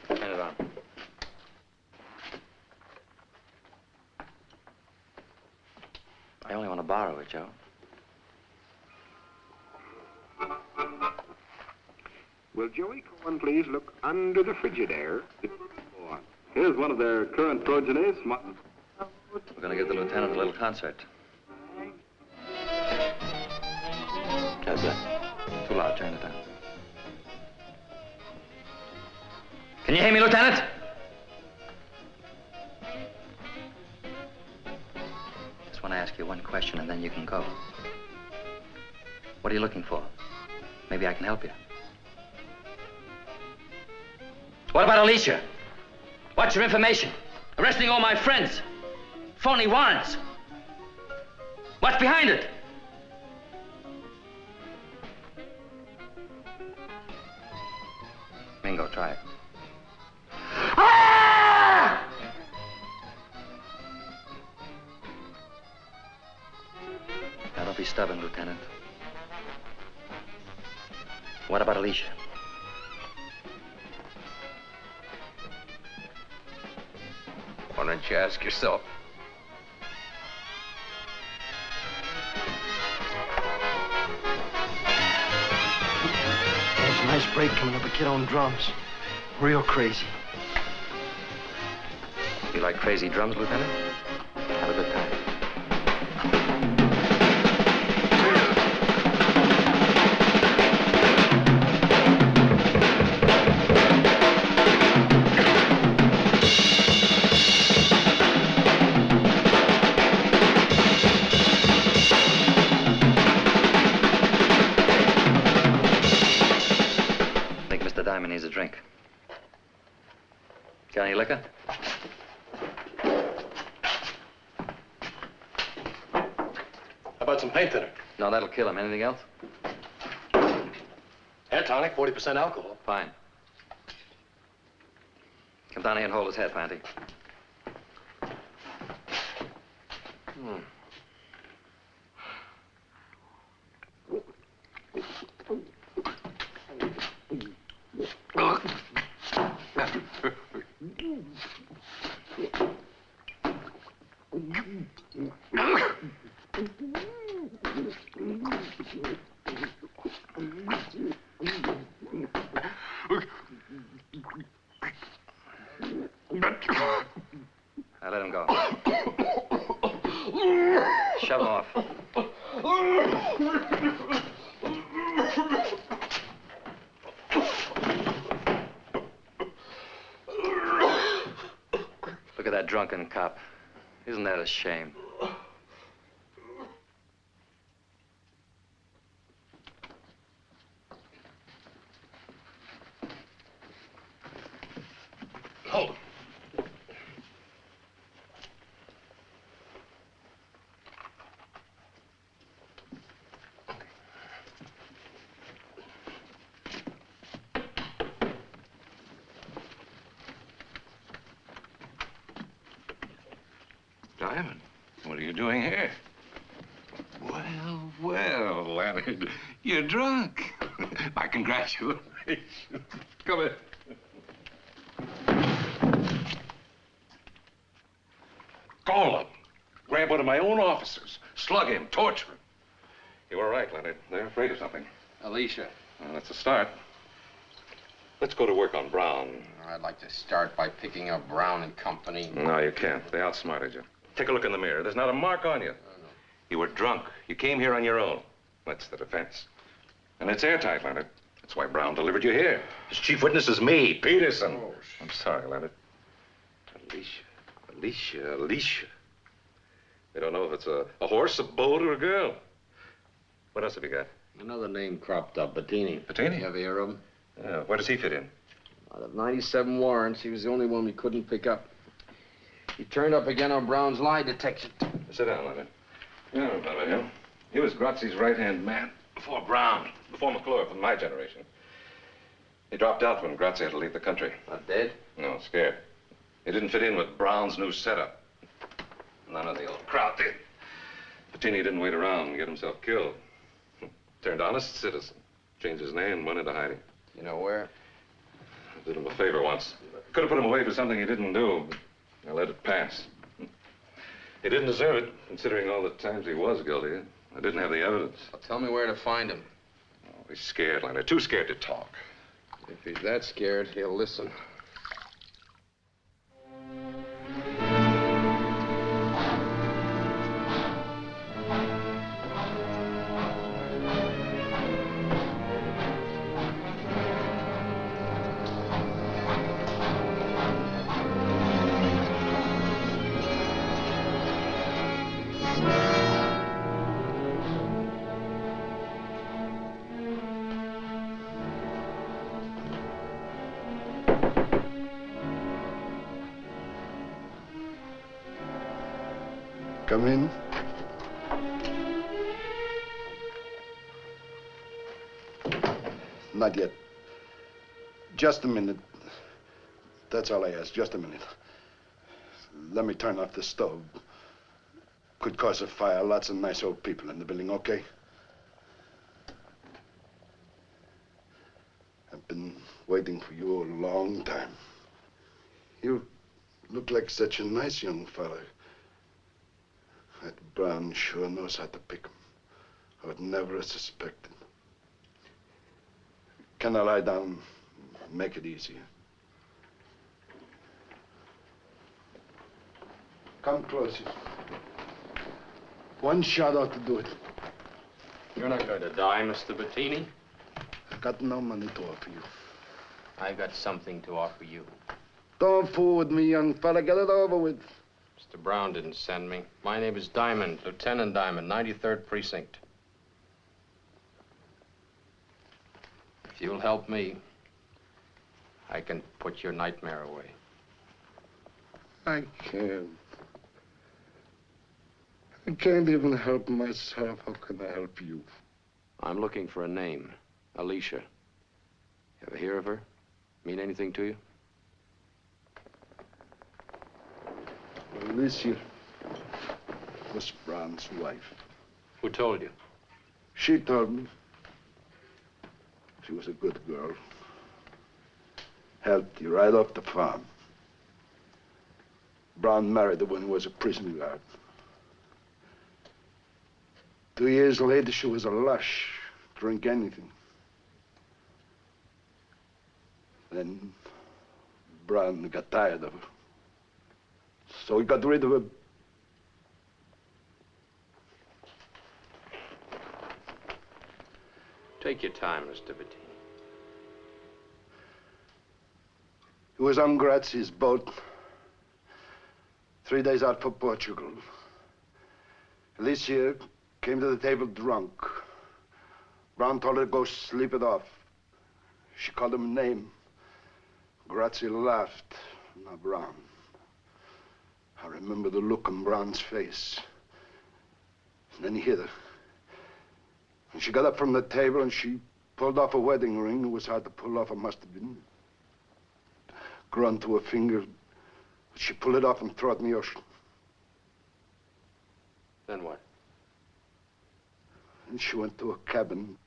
[SPEAKER 10] Turn it on. I only want to borrow it, Joe.
[SPEAKER 20] Will Joey Cohen please look under the Frigidaire? Here's one of their current progenies.
[SPEAKER 10] We're going to give the lieutenant a little concert. How's that? Too loud. Turn it down. Can you hear me, Lieutenant? Just want to ask you one question, and then you can go. What are you looking for? Maybe I can help you. What about Alicia? What's your information? Arresting all my friends. Phony warrants. What's behind it? Mingo, try it. Ah! Now, don't be stubborn, Lieutenant. What about Alicia?
[SPEAKER 4] Why don't you ask yourself?
[SPEAKER 2] There's a nice break coming up a kid on drums. Real crazy.
[SPEAKER 10] You like crazy drums, Lieutenant? Have a good time. Diamond needs a drink. Got any liquor?
[SPEAKER 15] How about some paint thinner?
[SPEAKER 10] No, that'll kill him. Anything else?
[SPEAKER 15] Hair tonic, 40% alcohol.
[SPEAKER 10] Fine. Come down here and hold his head, Fanty. Now let him go. Shove him off. Look at that drunken cop. Isn't that a shame?
[SPEAKER 15] Hold him.
[SPEAKER 5] Diamond, what are you doing here? Well, well, Leonard, you're drunk. My congratulations. Come here. Call him. Grab one of my own officers. Slug him, torture him. You were right, Leonard. They're afraid of something.
[SPEAKER 3] Alicia.
[SPEAKER 5] Well, that's a start. Let's go to work on Brown.
[SPEAKER 3] I'd like to start by picking up Brown and Company.
[SPEAKER 5] No, you can't. They outsmarted you. Take a look in the mirror. There's not a mark on you. You were drunk. You came here on your own. That's the defense. And it's airtight, Leonard. That's why Brown delivered you here. His chief witness is me, Peterson. Oh, I'm sorry, Leonard. Alicia. They don't know if it's a horse, a boat, or a girl. What else have you got?
[SPEAKER 3] Another name cropped up, Bettini.
[SPEAKER 5] Bettini?
[SPEAKER 3] You ever hear of him?
[SPEAKER 5] Yeah, where does he fit in?
[SPEAKER 15] Out of 97 warrants, he was the only one we couldn't pick up. He turned up again on Brown's lie detection.
[SPEAKER 5] Sit down, Leonard. You don't remember him. He was Grazzi's right-hand man before Brown, before McClure from my generation. He dropped out when Grazzi had to leave the country.
[SPEAKER 15] Not dead?
[SPEAKER 5] No, scared. He didn't fit in with Brown's new setup. None of the old crowd did. Bettini didn't wait around and get himself killed. Turned honest citizen. Changed his name and went into hiding.
[SPEAKER 3] You know where?
[SPEAKER 5] I did him a favor once. Could have put him away for something he didn't do, but I let it pass. He didn't deserve it, considering all the times he was guilty. I didn't have the evidence.
[SPEAKER 3] Well, tell me where to find him.
[SPEAKER 5] Oh, he's scared, Leonard. Too scared to talk.
[SPEAKER 15] If he's that scared, he'll listen.
[SPEAKER 19] Come in. Not yet. Just a minute. That's all I ask, just a minute. Let me turn off the stove. Could cause a fire. Lots of nice old people in the building, okay? I've been waiting for you a long time. You look like such a nice young fella. That Brown sure knows how to pick 'em. I would never have suspected. Can I lie down? Make it easier. Come closer. One shot ought to do it.
[SPEAKER 3] You're not going to die, Mr. Bettini.
[SPEAKER 19] I've got no money to offer you.
[SPEAKER 3] I've got something to offer you.
[SPEAKER 19] Don't fool with me, young fella. Get it over with.
[SPEAKER 3] Mr. Brown didn't send me. My name is Diamond, Lieutenant Diamond, 93rd Precinct. If you'll help me, I can put your nightmare away.
[SPEAKER 19] I can't. I can't even help myself. How can I help you?
[SPEAKER 3] I'm looking for a name. Alicia. You ever hear of her? Mean anything to you?
[SPEAKER 19] Alicia was Brown's wife.
[SPEAKER 3] Who told you?
[SPEAKER 19] She told me. She was a good girl. Helped you right off the farm. Brown married her when he was a prison guard. 2 years later, she was a lush. Drink anything. Then Brown got tired of her. So he got rid of her.
[SPEAKER 3] Take your time, Mr. Bettini.
[SPEAKER 19] He was on Grazzi's boat. 3 days out for Portugal. Alicia came to the table drunk. Brown told her to go sleep it off. She called him a name. Grazzi laughed. Now Brown. I remember the look on Brown's face. And then he hit her. And she got up from the table and she pulled off a wedding ring. It was hard to pull off. It must have been grown to her finger. She pulled it off and threw it in the ocean.
[SPEAKER 3] Then what?
[SPEAKER 19] And she went to a cabin.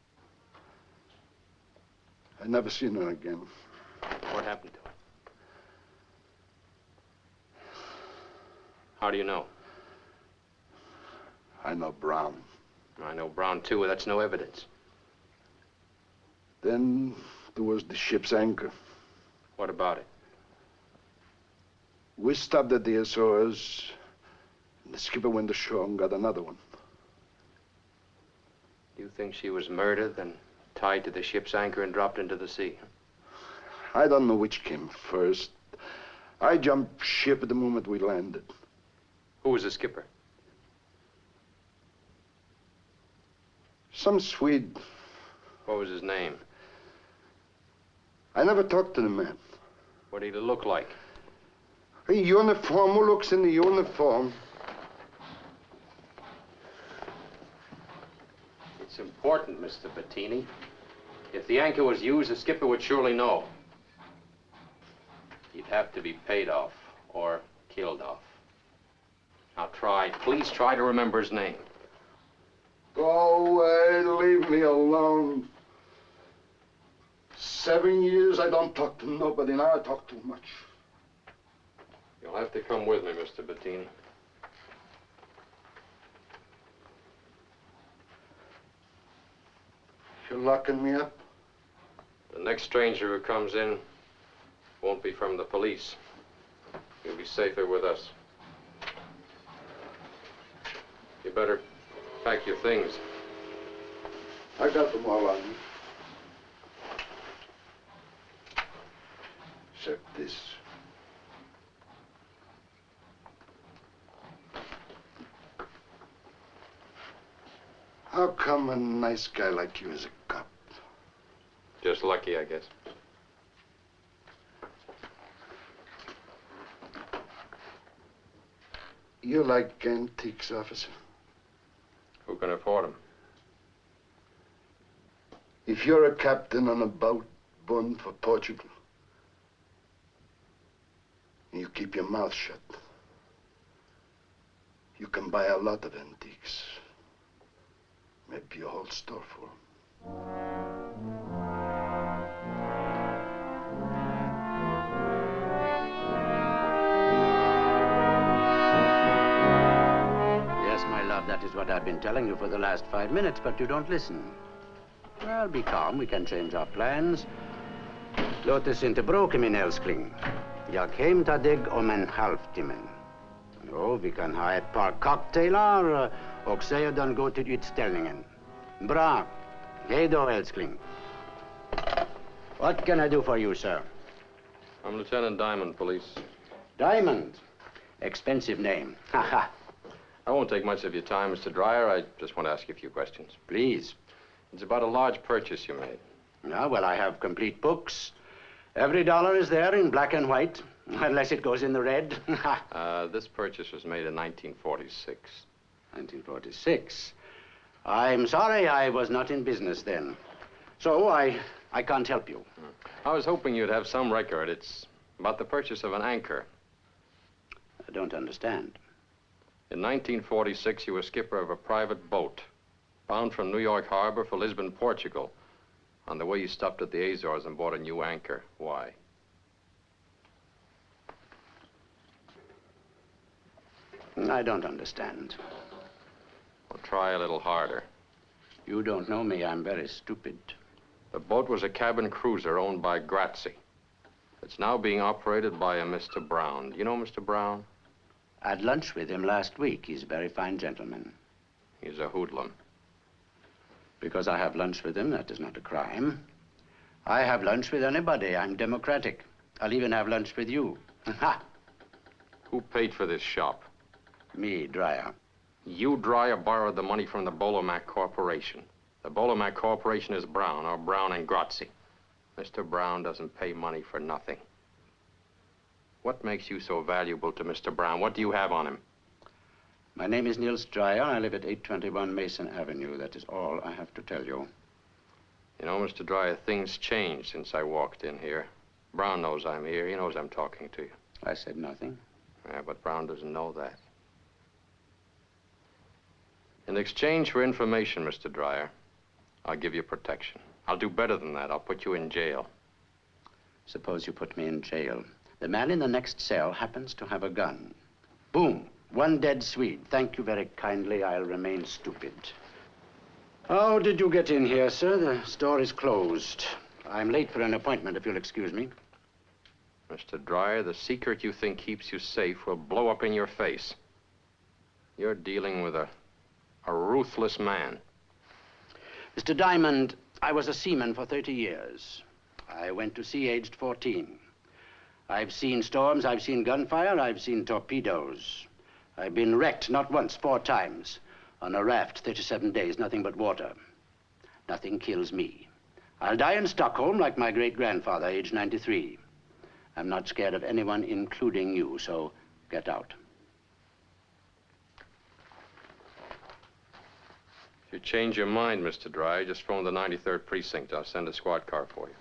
[SPEAKER 19] I never seen her again.
[SPEAKER 3] What happened to her? How do you know?
[SPEAKER 19] I know Brown.
[SPEAKER 3] I know Brown, too. That's no evidence.
[SPEAKER 19] Then there was the ship's anchor.
[SPEAKER 3] What about it?
[SPEAKER 19] We stopped at the Azores. The skipper went ashore and got another one.
[SPEAKER 3] You think she was murdered, then tied to the ship's anchor and dropped into the sea?
[SPEAKER 19] I don't know which came first. I jumped ship at the moment we landed.
[SPEAKER 3] Who was the skipper?
[SPEAKER 19] Some Swede.
[SPEAKER 3] What was his name?
[SPEAKER 19] I never talked to the man.
[SPEAKER 3] What did he look like?
[SPEAKER 19] A uniform. Who looks in the uniform?
[SPEAKER 3] It's important, Mr. Bettini. If the anchor was used, the skipper would surely know. He'd have to be paid off or killed off. Now please try to remember his name.
[SPEAKER 19] Go away, leave me alone. 7 years I don't talk to nobody. Now I talk too much.
[SPEAKER 3] You'll have to come with me, Mr. Bettini.
[SPEAKER 19] You're locking me up?
[SPEAKER 3] The next stranger who comes in won't be from the police. You'll be safer with us. You better pack your things.
[SPEAKER 19] I got them all on me. Except this. How come a nice guy like you is a cop?
[SPEAKER 3] Just lucky, I guess.
[SPEAKER 19] You like antiques, officer?
[SPEAKER 3] Who can afford them?
[SPEAKER 19] If you're a captain on a boat bound for Portugal, and you keep your mouth shut, you can buy a lot of antiques. Maybe a whole store full.
[SPEAKER 21] Yes, my love, that is what I've been telling you for the last 5 minutes, but you don't listen. Well, be calm. We can change our plans. Låt oss inte bråka, min älskling. Jag hämtar om en halvtimme. Jo, vi kan ha ett par cocktailar och sedan gå till utställningen. Bra. Hej då, älskling. What can I do for you, sir?
[SPEAKER 3] I'm Lieutenant Diamond, police.
[SPEAKER 21] Diamond? Expensive name. Haha.
[SPEAKER 3] I won't take much of your time, Mr. Dreyer. I just want to ask you a few questions.
[SPEAKER 21] Please.
[SPEAKER 3] It's about a large purchase you made.
[SPEAKER 21] Yeah, well, I have complete books. Every dollar is there in black and white, unless it goes in the red.
[SPEAKER 3] This purchase was made in 1946.
[SPEAKER 21] 1946? I'm sorry, I was not in business then. So I can't help you.
[SPEAKER 3] I was hoping you'd have some record. It's about the purchase of an anchor.
[SPEAKER 21] I don't understand.
[SPEAKER 3] In 1946, you were skipper of a private boat, bound from New York Harbor for Lisbon, Portugal. On the way, you stopped at the Azores and bought a new anchor. Why?
[SPEAKER 21] I don't understand.
[SPEAKER 3] Well, try a little harder.
[SPEAKER 21] You don't know me. I'm very stupid.
[SPEAKER 3] The boat was a cabin cruiser owned by Grazzi. It's now being operated by a Mr. Brown. Do you know Mr. Brown?
[SPEAKER 21] I had lunch with him last week. He's a very fine gentleman.
[SPEAKER 3] He's a hoodlum.
[SPEAKER 21] Because I have lunch with him, that is not a crime. I have lunch with anybody. I'm democratic. I'll even have lunch with you. Ha!
[SPEAKER 3] Who paid for this shop?
[SPEAKER 21] Me, Dreyer.
[SPEAKER 3] You, Dreyer, borrowed the money from the Bolomac Corporation. The Bolomac Corporation is Brown, or Brown and Grazzi. Mr. Brown doesn't pay money for nothing. What makes you so valuable to Mr. Brown? What do you have on him?
[SPEAKER 21] My name is Niels Dreyer. I live at 821 Mason Avenue. That is all I have to tell you.
[SPEAKER 3] You know, Mr. Dreyer, things changed since I walked in here. Brown knows I'm here. He knows I'm talking to you.
[SPEAKER 21] I said nothing.
[SPEAKER 3] Yeah, but Brown doesn't know that. In exchange for information, Mr. Dreyer, I'll give you protection. I'll do better than that. I'll put you in jail.
[SPEAKER 21] Suppose you put me in jail. The man in the next cell happens to have a gun. Boom. One dead Swede. Thank you very kindly. I'll remain stupid. How did you get in here, sir? The store is closed. I'm late for an appointment, if you'll excuse me.
[SPEAKER 3] Mr. Dreyer, the secret you think keeps you safe will blow up in your face. You're dealing with a ruthless man.
[SPEAKER 21] Mr. Diamond, I was a seaman for 30 years. I went to sea aged 14. I've seen storms, I've seen gunfire, I've seen torpedoes. I've been wrecked not once, 4 times. On a raft, 37 days, nothing but water. Nothing kills me. I'll die in Stockholm like my great-grandfather, aged 93. I'm not scared of anyone, including you, so get out.
[SPEAKER 3] If you change your mind, Mr. Dreyer, just phone the 93rd Precinct. I'll send a squad car for you.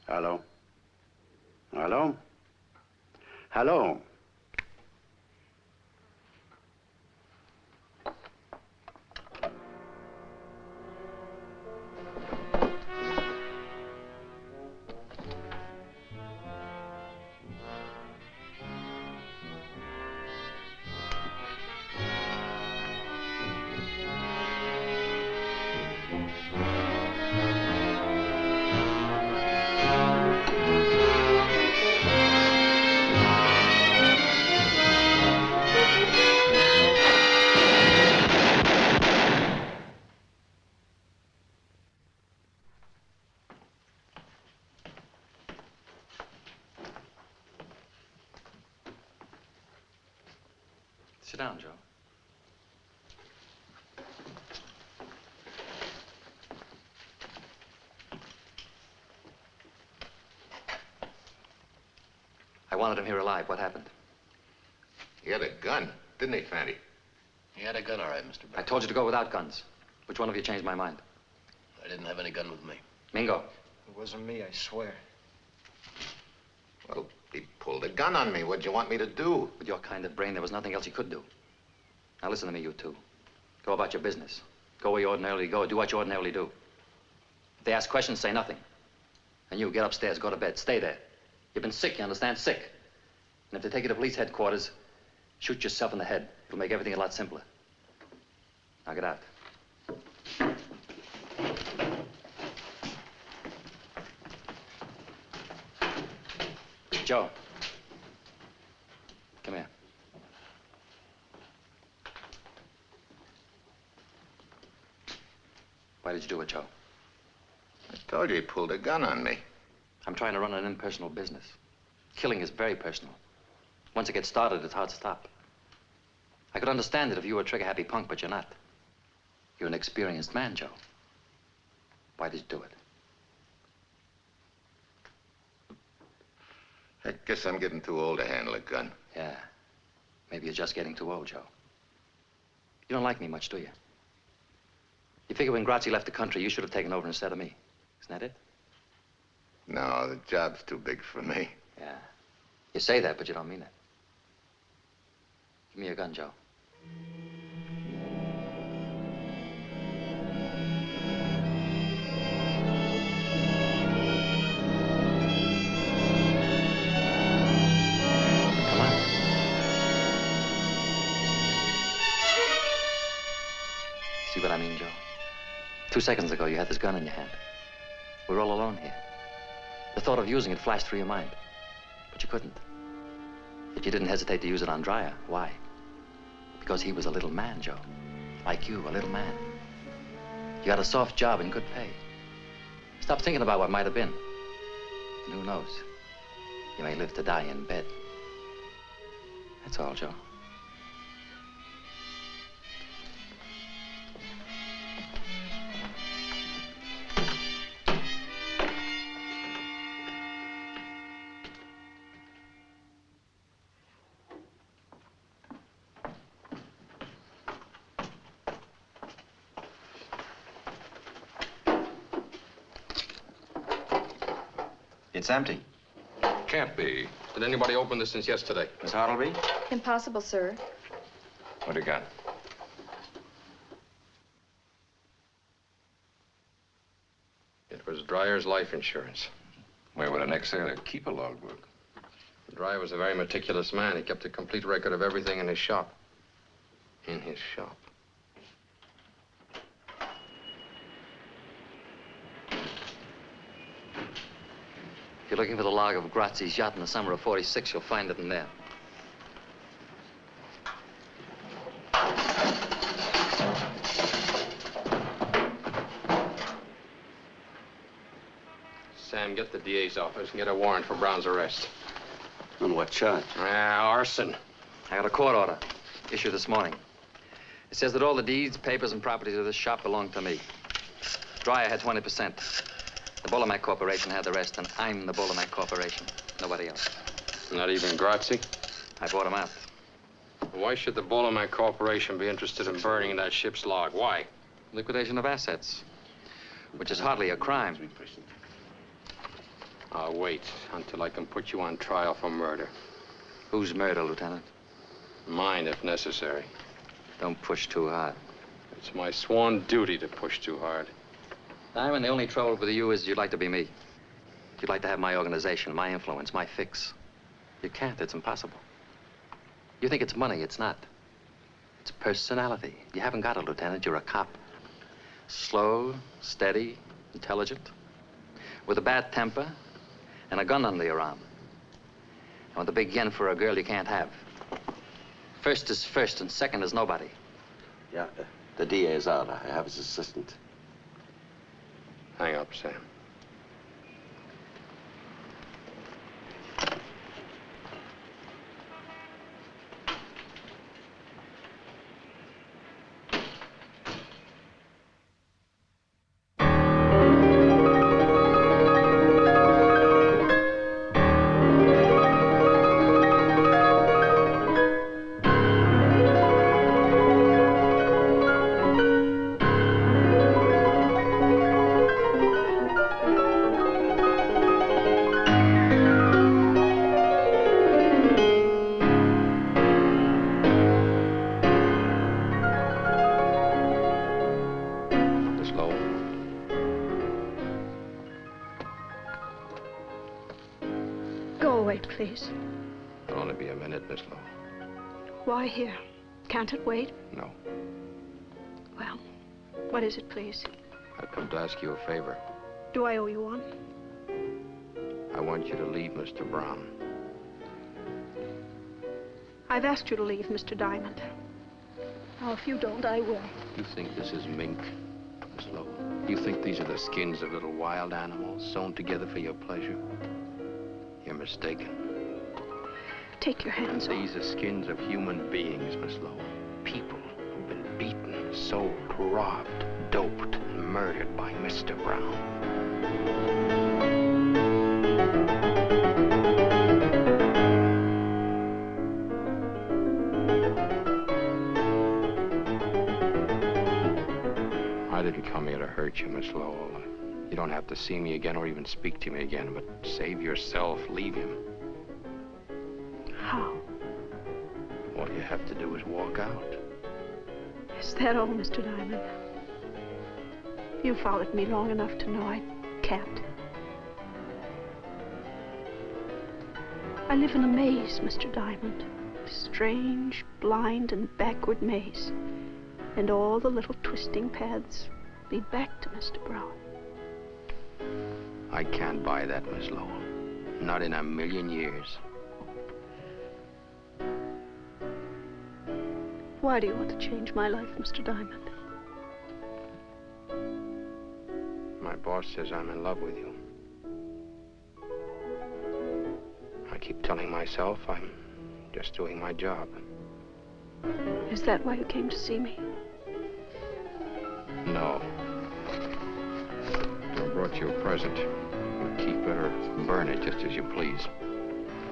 [SPEAKER 21] Hello? Hello? Hello?
[SPEAKER 10] Sit down, Joe. I wanted him here alive. What happened?
[SPEAKER 6] He had a gun, didn't he, Fanny?
[SPEAKER 13] He had a gun, all right, Mr. Brown.
[SPEAKER 10] I told you to go without guns. Which one of you changed my mind?
[SPEAKER 13] I didn't have any gun with me.
[SPEAKER 10] Mingo.
[SPEAKER 2] It wasn't me, I swear.
[SPEAKER 6] Well, he pulled a gun on me. What'd you want me to do?
[SPEAKER 10] With your kind of brain, there was nothing else you could do. Now listen to me, you two. Go about your business. Go where you ordinarily go. Do what you ordinarily do. If they ask questions, say nothing. And you, get upstairs, go to bed. Stay there. You've been sick, you understand? Sick. And if they take you to police headquarters, shoot yourself in the head. It'll make everything a lot simpler. Now get out. Joe. Come here. Why did you do it, Joe?
[SPEAKER 6] I told you he pulled a gun on me.
[SPEAKER 10] I'm trying to run an impersonal business. Killing is very personal. Once it gets started, it's hard to stop. I could understand it if you were a trigger-happy punk, but you're not. You're an experienced man, Joe. Why did you do it?
[SPEAKER 6] I guess I'm getting too old to handle a gun.
[SPEAKER 10] Yeah. Maybe you're just getting too old, Joe. You don't like me much, do you? You figure when Grazzi left the country, you should have taken over instead of me. Isn't that it?
[SPEAKER 6] No, the job's too big for me.
[SPEAKER 10] Yeah. You say that, but you don't mean it. Give me your gun, Joe. Come on. See what I mean, Joe? 2 seconds ago, you had this gun in your hand. We're all alone here. The thought of using it flashed through your mind. But you couldn't. Yet you didn't hesitate to use it on Dreyer. Why? Because he was a little man, Joe. Like you, a little man. You got a soft job and good pay. Stop thinking about what might have been. And who knows? You may live to die in bed. That's all, Joe.
[SPEAKER 8] It's empty.
[SPEAKER 5] Can't be.
[SPEAKER 3] Did anybody open this since yesterday?
[SPEAKER 8] Miss Hartleby?
[SPEAKER 22] Impossible, sir.
[SPEAKER 5] What do you got?
[SPEAKER 3] It was Dryer's life insurance.
[SPEAKER 5] Where would an ex-sailor keep a logbook?
[SPEAKER 3] Dryer was a very meticulous man. He kept a complete record of everything in his shop. In his shop.
[SPEAKER 10] If you're looking for the log of Grazzi's yacht in the summer of '46, you'll find it in there.
[SPEAKER 3] Sam, get the DA's office and get a warrant for Brown's arrest.
[SPEAKER 16] On what charge?
[SPEAKER 3] Arson.
[SPEAKER 10] I got a court order issued this morning. It says that all the deeds, papers, and properties of this shop belong to me. Dryer had 20%. The Bullamac Corporation had the rest, and I'm the Bullamac Corporation. Nobody else.
[SPEAKER 3] Not even Grazzi?
[SPEAKER 10] I bought him out.
[SPEAKER 3] Why should the Bullamac Corporation be interested in burning that ship's log? Why?
[SPEAKER 10] Liquidation of assets, which is hardly a crime.
[SPEAKER 3] I'll wait until I can put you on trial for murder.
[SPEAKER 10] Whose murder, Lieutenant?
[SPEAKER 3] Mine, if necessary.
[SPEAKER 10] Don't push too hard.
[SPEAKER 3] It's my sworn duty to push too hard.
[SPEAKER 10] Diamond, the only trouble with you is you'd like to be me. You'd like to have my organization, my influence, my fix. You can't. It's impossible. You think it's money. It's not. It's personality. You haven't got it, Lieutenant. You're a cop. Slow, steady, intelligent, with a bad temper and a gun under your arm. And with a big yen for a girl you can't have. First is first and second is nobody.
[SPEAKER 16] Yeah, the DA is out. I have his assistant.
[SPEAKER 3] Hang up, Sam.
[SPEAKER 1] Please.
[SPEAKER 3] It'll only be a minute, Miss Lowe.
[SPEAKER 1] Why here? Can't it wait?
[SPEAKER 3] No.
[SPEAKER 1] Well, what is it, please?
[SPEAKER 3] I've come to ask you a favor.
[SPEAKER 1] Do I owe you one?
[SPEAKER 3] I want you to leave Mr. Brown.
[SPEAKER 1] I've asked you to leave, Mr. Diamond. Now, if you don't, I will.
[SPEAKER 3] You think this is mink, Miss Lowe? You think these are the skins of little wild animals sewn together for your pleasure? You're mistaken.
[SPEAKER 1] Take your hands off.
[SPEAKER 3] These are skins of human beings, Miss Lowe. People who've been beaten, sold, robbed, doped, and murdered by Mr. Brown. I didn't come here to hurt you, Miss Lowe. You don't have to see me again or even speak to me again, but save yourself, leave him.
[SPEAKER 1] How?
[SPEAKER 3] All you have to do is walk out.
[SPEAKER 1] Is that all, Mr. Diamond? You followed me long enough to know I can't. I live in a maze, Mr. Diamond. A strange, blind, and backward maze. And all the little twisting paths lead back to Mr. Brown.
[SPEAKER 3] I can't buy that, Miss Lowe. Not in a million years.
[SPEAKER 1] Why do you want to change my life, Mr. Diamond?
[SPEAKER 3] My boss says I'm in love with you. I keep telling myself I'm just doing my job.
[SPEAKER 1] Is that why you came to see me?
[SPEAKER 3] No. I brought you a present. You keep it or burn it just as you please.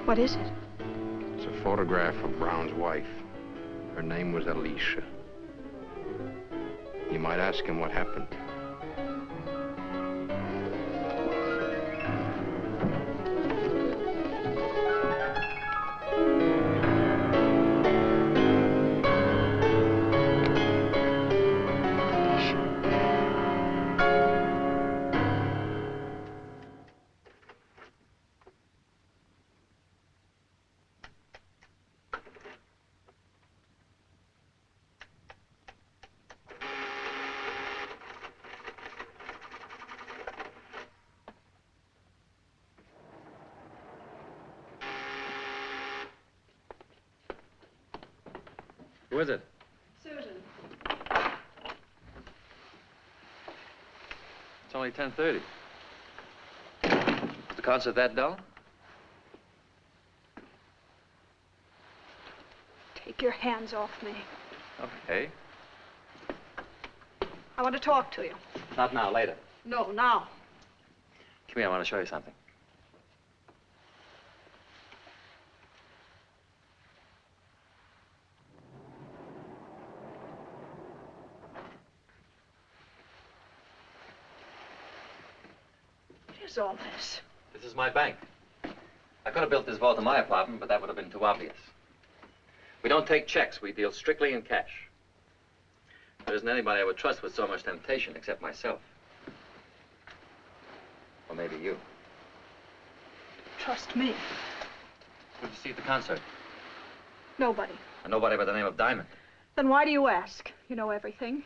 [SPEAKER 1] What is it?
[SPEAKER 3] It's a photograph of Brown's wife. Her name was Alicia. You might ask him what happened.
[SPEAKER 10] Who is it?
[SPEAKER 17] Susan.
[SPEAKER 10] It's only 10:30. Is the concert that dull?
[SPEAKER 1] Take your hands off me.
[SPEAKER 10] Okay.
[SPEAKER 1] I want to talk to you.
[SPEAKER 10] Not now, later.
[SPEAKER 1] No, now.
[SPEAKER 10] Come here, I want to show you something.
[SPEAKER 1] What is all this?
[SPEAKER 10] This is my bank. I could have built this vault in my apartment, but that would have been too obvious. We don't take checks. We deal strictly in cash. There isn't anybody I would trust with so much temptation except myself. Or maybe you.
[SPEAKER 1] Trust me.
[SPEAKER 10] Who did you see at the concert?
[SPEAKER 1] Nobody.
[SPEAKER 10] And nobody by the name of Diamond.
[SPEAKER 1] Then why do you ask? You know everything.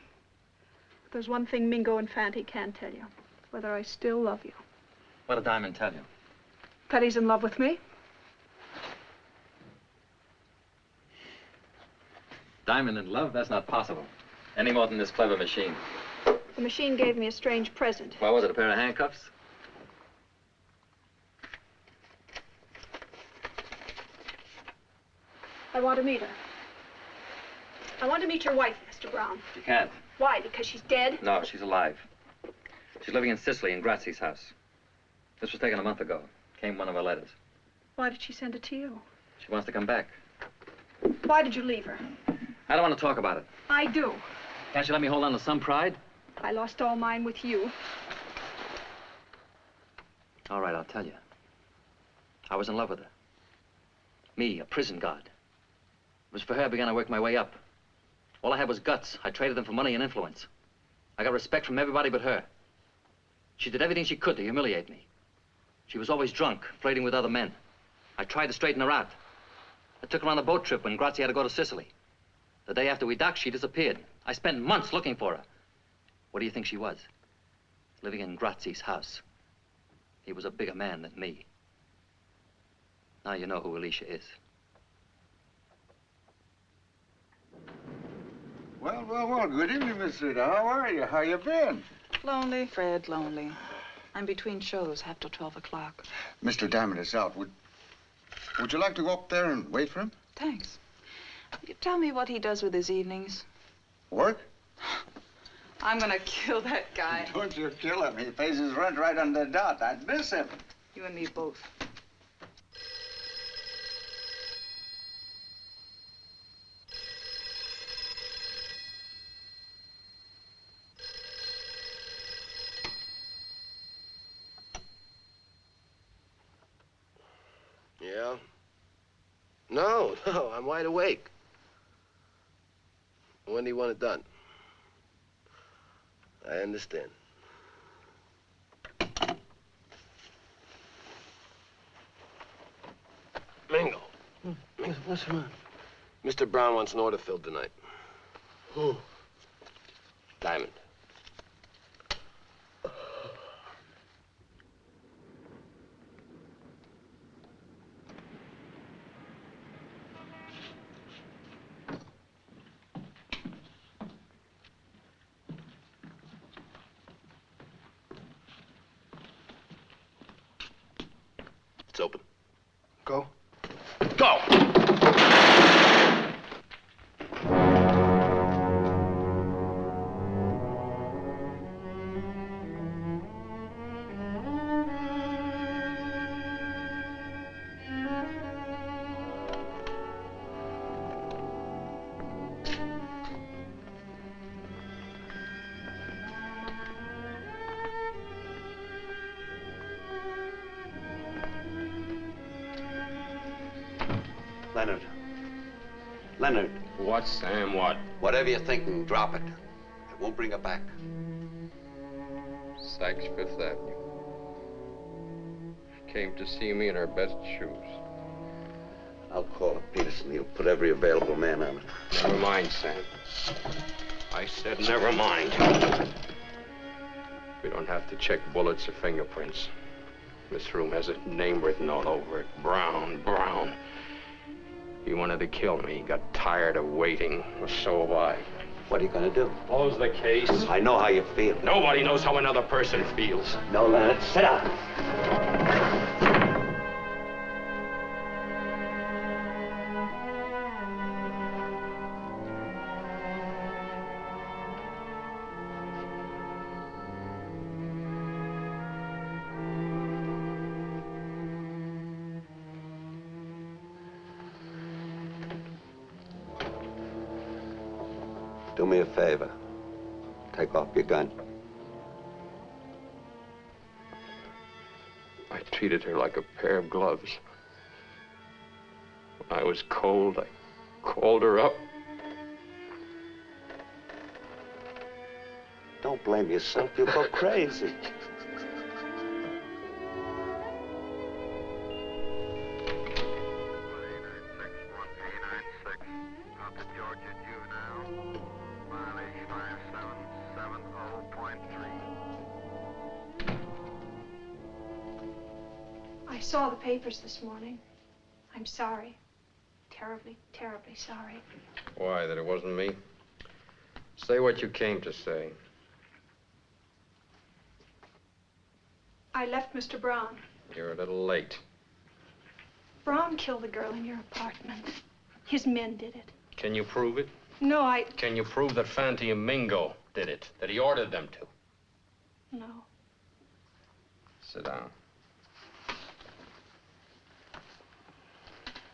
[SPEAKER 1] But there's one thing Mingo and Fanty can't tell you. Whether I still love you.
[SPEAKER 10] What did Diamond tell you?
[SPEAKER 1] That he's in love with me.
[SPEAKER 10] Diamond in love? That's not possible. Any more than this clever machine.
[SPEAKER 1] The machine gave me a strange present.
[SPEAKER 10] What was it, a pair of handcuffs?
[SPEAKER 1] I want to meet her. I want to meet your wife, Mr. Brown.
[SPEAKER 10] You can't.
[SPEAKER 1] Why? Because she's dead?
[SPEAKER 10] No, she's alive. She's living in Sicily in Grazie's house. This was taken a month ago. Came one of her letters.
[SPEAKER 1] Why did she send it to you?
[SPEAKER 10] She wants to come back.
[SPEAKER 1] Why did you leave her?
[SPEAKER 10] I don't want to talk about it.
[SPEAKER 1] I do.
[SPEAKER 10] Can't you let me hold on to some pride?
[SPEAKER 1] I lost all mine with you.
[SPEAKER 10] All right, I'll tell you. I was in love with her. Me, a prison guard. It was for her I began to work my way up. All I had was guts. I traded them for money and influence. I got respect from everybody but her. She did everything she could to humiliate me. She was always drunk, flirting with other men. I tried to straighten her out. I took her on a boat trip when Grazia had to go to Sicily. The day after we docked, she disappeared. I spent months looking for her. What do you think she was? Living in Grazie's house. He was a bigger man than me. Now you know who Alicia is.
[SPEAKER 8] Well, well, well, good evening, Miss Rita. How are you? How you been?
[SPEAKER 17] Lonely, Fred, lonely. I'm between shows, half till 12 o'clock.
[SPEAKER 8] Mr. Diamond is out. Would you like to go up there and wait for him?
[SPEAKER 17] Thanks. Will you tell me what he does with his evenings?
[SPEAKER 8] Work?
[SPEAKER 17] I'm gonna kill that guy.
[SPEAKER 8] Don't you kill him. He pays his rent right on the dot. I'd miss him.
[SPEAKER 17] You and me both.
[SPEAKER 13] Yeah? No, I'm wide awake. When do you want it done? I understand. Mingo.
[SPEAKER 8] What's wrong?
[SPEAKER 13] Mr. Brown wants an order filled tonight.
[SPEAKER 8] Who?
[SPEAKER 13] Diamond. It's open.
[SPEAKER 19] Go.
[SPEAKER 13] Go!
[SPEAKER 16] Leonard. Leonard.
[SPEAKER 3] What, Sam, what?
[SPEAKER 16] Whatever you're thinking, drop it. I won't bring her back.
[SPEAKER 3] Sykes, Fifth Avenue. She came to see me in her best shoes.
[SPEAKER 16] I'll call up Peterson. He'll put every available man on it.
[SPEAKER 3] Never mind, Sam. I said never mind. We don't have to check bullets or fingerprints. This room has a name written all over it. Brown, Brown. He wanted to kill me. He got tired of waiting. Well, so have I.
[SPEAKER 16] What are you gonna do?
[SPEAKER 3] Close the case.
[SPEAKER 16] I know how you feel.
[SPEAKER 3] Nobody knows how another person feels.
[SPEAKER 16] No, Leonard, sit down. Do me a favor. Take off your gun.
[SPEAKER 3] I treated her like a pair of gloves. When I was cold, I called her up.
[SPEAKER 16] Don't blame yourself. You'll go crazy.
[SPEAKER 1] I saw the papers this morning. I'm sorry. Terribly, terribly sorry.
[SPEAKER 3] Why, that it wasn't me? Say what you came to say.
[SPEAKER 1] I left Mr. Brown.
[SPEAKER 3] You're a little late.
[SPEAKER 1] Brown killed the girl in your apartment. His men did it.
[SPEAKER 3] Can you prove it?
[SPEAKER 1] No,
[SPEAKER 3] Can you prove that Fanti and Mingo did it? That he ordered them to?
[SPEAKER 1] No.
[SPEAKER 3] Sit down.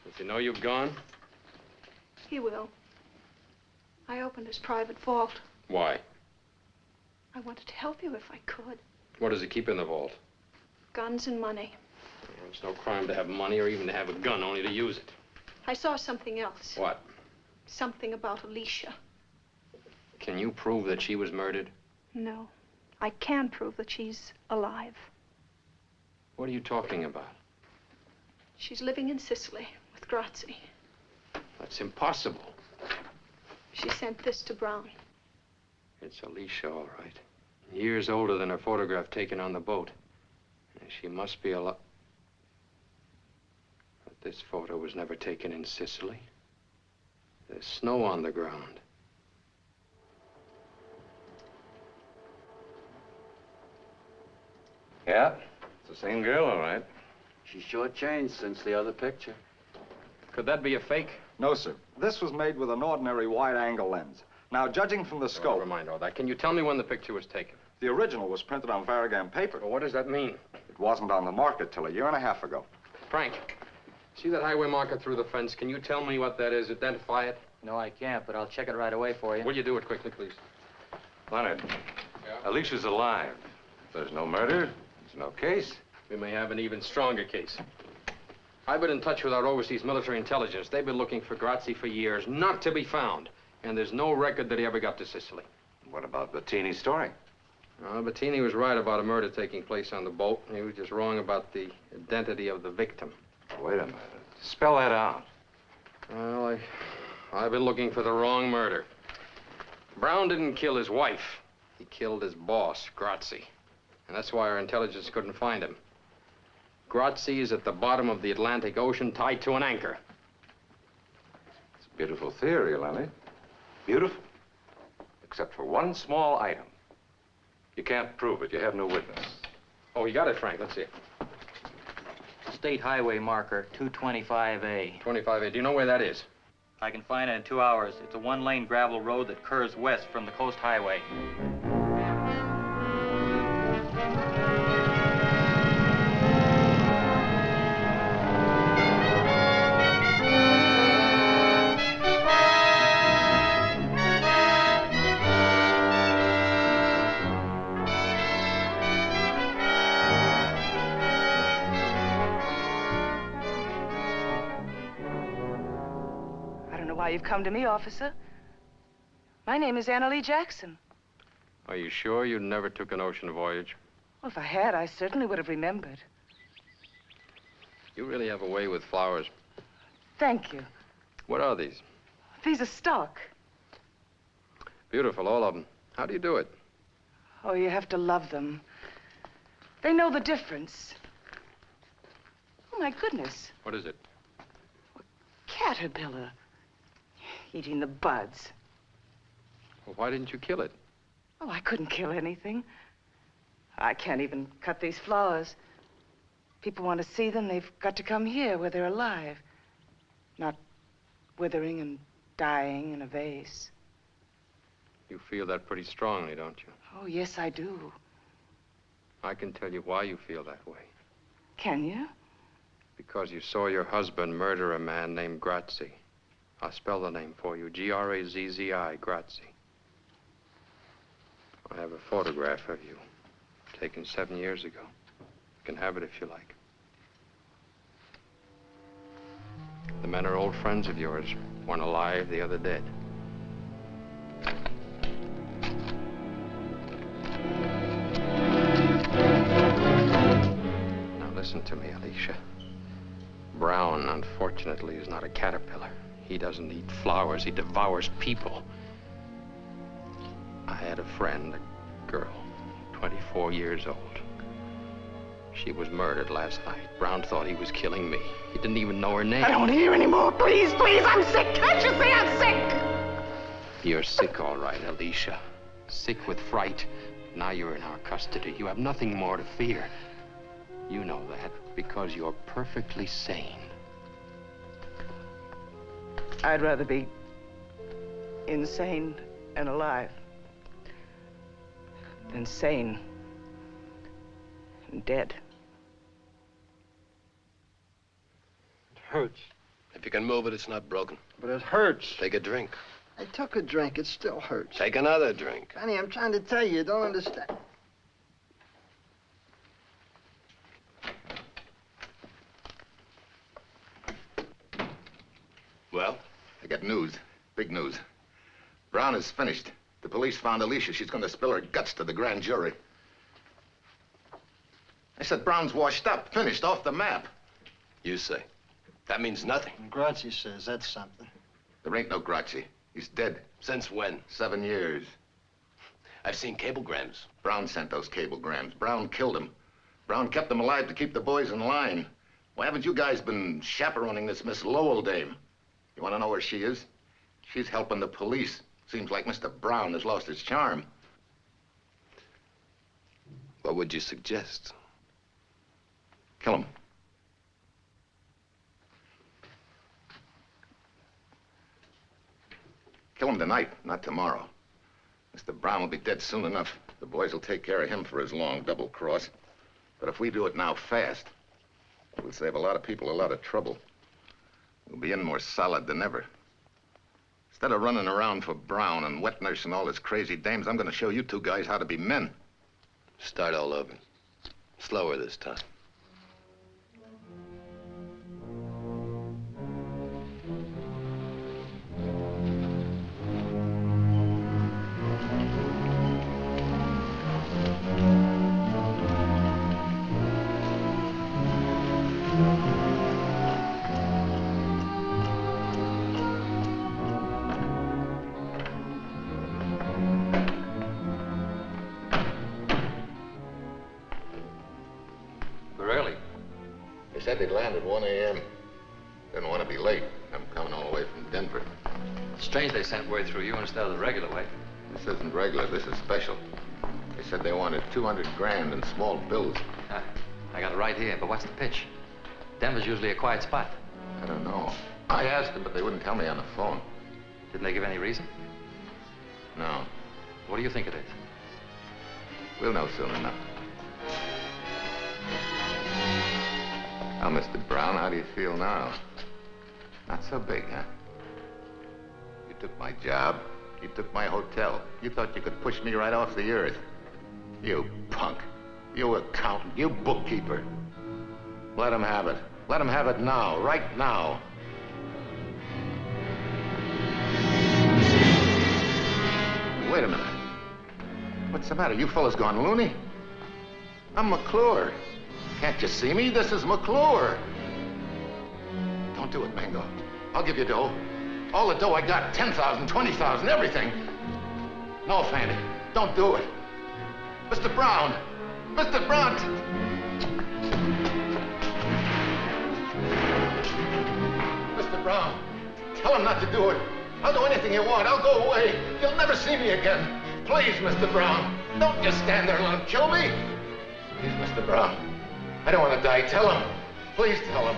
[SPEAKER 3] Does he know you've gone?
[SPEAKER 1] He will. I opened his private vault.
[SPEAKER 3] Why?
[SPEAKER 1] I wanted to help you if I could.
[SPEAKER 3] What does he keep in the vault?
[SPEAKER 1] Guns and money.
[SPEAKER 3] It's no crime to have money or even to have a gun, only to use it.
[SPEAKER 1] I saw something else.
[SPEAKER 3] What?
[SPEAKER 1] Something about Alicia.
[SPEAKER 3] Can you prove that she was murdered?
[SPEAKER 1] No. I can prove that she's alive.
[SPEAKER 3] What are you talking about?
[SPEAKER 1] She's living in Sicily with Grazzi.
[SPEAKER 3] That's impossible.
[SPEAKER 1] She sent this to Brown.
[SPEAKER 3] It's Alicia, all right. Years older than her photograph taken on the boat. And she must be alive. But this photo was never taken in Sicily. There's snow on the ground.
[SPEAKER 5] Yeah, it's the same girl, all right.
[SPEAKER 21] She sure changed since the other picture.
[SPEAKER 3] Could that be a fake?
[SPEAKER 9] No, sir. This was made with an ordinary wide-angle lens. Now, judging from the scope...
[SPEAKER 3] Never mind all that. Can you tell me when the picture was taken?
[SPEAKER 9] The original was printed on Varigam paper.
[SPEAKER 3] Well, what does that mean?
[SPEAKER 9] It wasn't on the market till a year and a half ago.
[SPEAKER 3] Frank, see that highway marker through the fence? Can you tell me what that is? Identify it?
[SPEAKER 10] No, I can't, but I'll check it right away for you.
[SPEAKER 3] Will you do it quickly, please?
[SPEAKER 5] Leonard, Alicia's alive. There's no murder. There's no case.
[SPEAKER 3] We may have an even stronger case. I've been in touch with our overseas military intelligence. They've been looking for Grazzi for years, not to be found. And there's no record that he ever got to Sicily.
[SPEAKER 5] What about Bettini's story?
[SPEAKER 3] Bettini was right about a murder taking place on the boat. He was just wrong about the identity of the victim.
[SPEAKER 5] Wait a minute. Spell that out.
[SPEAKER 3] Well, I've been looking for the wrong murder. Brown didn't kill his wife. He killed his boss, Grazzi. And that's why our intelligence couldn't find him. Grazzi is at the bottom of the Atlantic Ocean, tied to an anchor.
[SPEAKER 5] It's a beautiful theory, Leonard. Beautiful. Except for one small item. You can't prove it. You have no witness.
[SPEAKER 3] Oh, you got it, Frank. Let's see it.
[SPEAKER 10] State highway marker, 225A.
[SPEAKER 3] 25A. Do you know where that is?
[SPEAKER 10] I can find it in 2 hours. It's a one-lane gravel road that curves west from the coast highway.
[SPEAKER 17] Why you've come to me, officer. My name is Anna Lee Jackson.
[SPEAKER 3] Are you sure you never took an ocean voyage?
[SPEAKER 17] Well, if I had, I certainly would have remembered.
[SPEAKER 3] You really have a way with flowers.
[SPEAKER 17] Thank you.
[SPEAKER 3] What are these?
[SPEAKER 17] These are stock.
[SPEAKER 3] Beautiful, all of them. How do you do it?
[SPEAKER 17] Oh, you have to love them. They know the difference. Oh, my goodness.
[SPEAKER 3] What is it?
[SPEAKER 11] caterpillar, eating the buds.
[SPEAKER 3] Well, why didn't you kill it?
[SPEAKER 11] Oh, I couldn't kill anything. I can't even cut these flowers. People want to see them, they've got to come here where they're alive. Not withering and dying in a vase.
[SPEAKER 3] You feel that pretty strongly, don't you?
[SPEAKER 11] Oh, yes, I do.
[SPEAKER 3] I can tell you why you feel that way.
[SPEAKER 11] Can you?
[SPEAKER 3] Because you saw your husband murder a man named Grazzi. I'll spell the name for you. Grazzi, Grazzi. I have a photograph of you, taken 7 years ago. You can have it if you like. The men are old friends of yours. One alive, the other dead. Now listen to me, Alicia. Brown, unfortunately, is not a caterpillar. He doesn't eat flowers, he devours people. I had a friend, a girl, 24 years old. She was murdered last night. Brown thought he was killing me. He didn't even know her name.
[SPEAKER 11] I don't want to hear anymore. Please, please, I'm sick. Can't you see I'm sick?
[SPEAKER 3] You're sick, all right, Alicia. Sick with fright. Now you're in our custody. You have nothing more to fear. You know that because you're perfectly sane.
[SPEAKER 11] I'd rather be insane and alive than sane and dead.
[SPEAKER 2] It hurts.
[SPEAKER 13] If you can move it, it's not broken.
[SPEAKER 2] But it hurts.
[SPEAKER 13] Take a drink.
[SPEAKER 2] I took a drink. It still hurts.
[SPEAKER 13] Take another drink.
[SPEAKER 2] Fanny, I'm trying to tell you. You don't understand.
[SPEAKER 13] Well?
[SPEAKER 6] I got news. Big news. Brown is finished. The police found Alicia. She's going to spill her guts to the grand jury. I said Brown's washed up, finished, off the map.
[SPEAKER 13] You say. That means nothing.
[SPEAKER 2] Grazzi says that's something.
[SPEAKER 6] There ain't no Grazzi. He's dead.
[SPEAKER 13] Since when?
[SPEAKER 6] 7 years.
[SPEAKER 13] I've seen cablegrams.
[SPEAKER 6] Brown sent those cablegrams. Brown killed him. Brown kept them alive to keep the boys in line. Why haven't you guys been chaperoning this Miss Lowell dame? You want to know where she is? She's helping the police. Seems like Mr. Brown has lost his charm.
[SPEAKER 13] What would you suggest?
[SPEAKER 6] Kill him. Kill him tonight, not tomorrow. Mr. Brown will be dead soon enough. The boys will take care of him for his long double cross. But if we do it now fast, we'll save a lot of people a lot of trouble. We'll be in more solid than ever. Instead of running around for Brown and wet nurse and all his crazy dames, I'm going to show you two guys how to be men.
[SPEAKER 13] Start all over. Slower this time.
[SPEAKER 6] Said they'd land at 1 a.m. Didn't want to be late. I'm coming all the way from Denver.
[SPEAKER 10] Strange they sent word through you instead of the regular way.
[SPEAKER 6] This isn't regular. This is special. They said they wanted 200 grand in small bills.
[SPEAKER 10] I got it right here, but what's the pitch? Denver's usually a quiet spot.
[SPEAKER 6] I don't know. I asked them, but they wouldn't tell me on the phone.
[SPEAKER 10] Didn't they give any reason?
[SPEAKER 6] No.
[SPEAKER 10] What do you think it is?
[SPEAKER 6] We'll know soon enough. Well, Mr. Brown, how do you feel now? Not so big, huh? You took my job. You took my hotel. You thought you could push me right off the earth. You punk. You accountant. You bookkeeper. Let him have it. Let him have it now. Right now. Wait a minute. What's the matter? You fellas gone loony? I'm McClure. Can't you see me? This is McClure. Don't do it, Mango. I'll give you dough. All the dough I got, 10,000, 20,000, everything. No, Fanny, don't do it. Mr. Brown! Mr. Brown! Mr. Brown! Tell him not to do it. I'll do anything you want. I'll go away. You'll never see me again. Please, Mr. Brown. Don't just stand there and let him kill me. Please, Mr. Brown. I don't want to die. Tell him. Please tell him.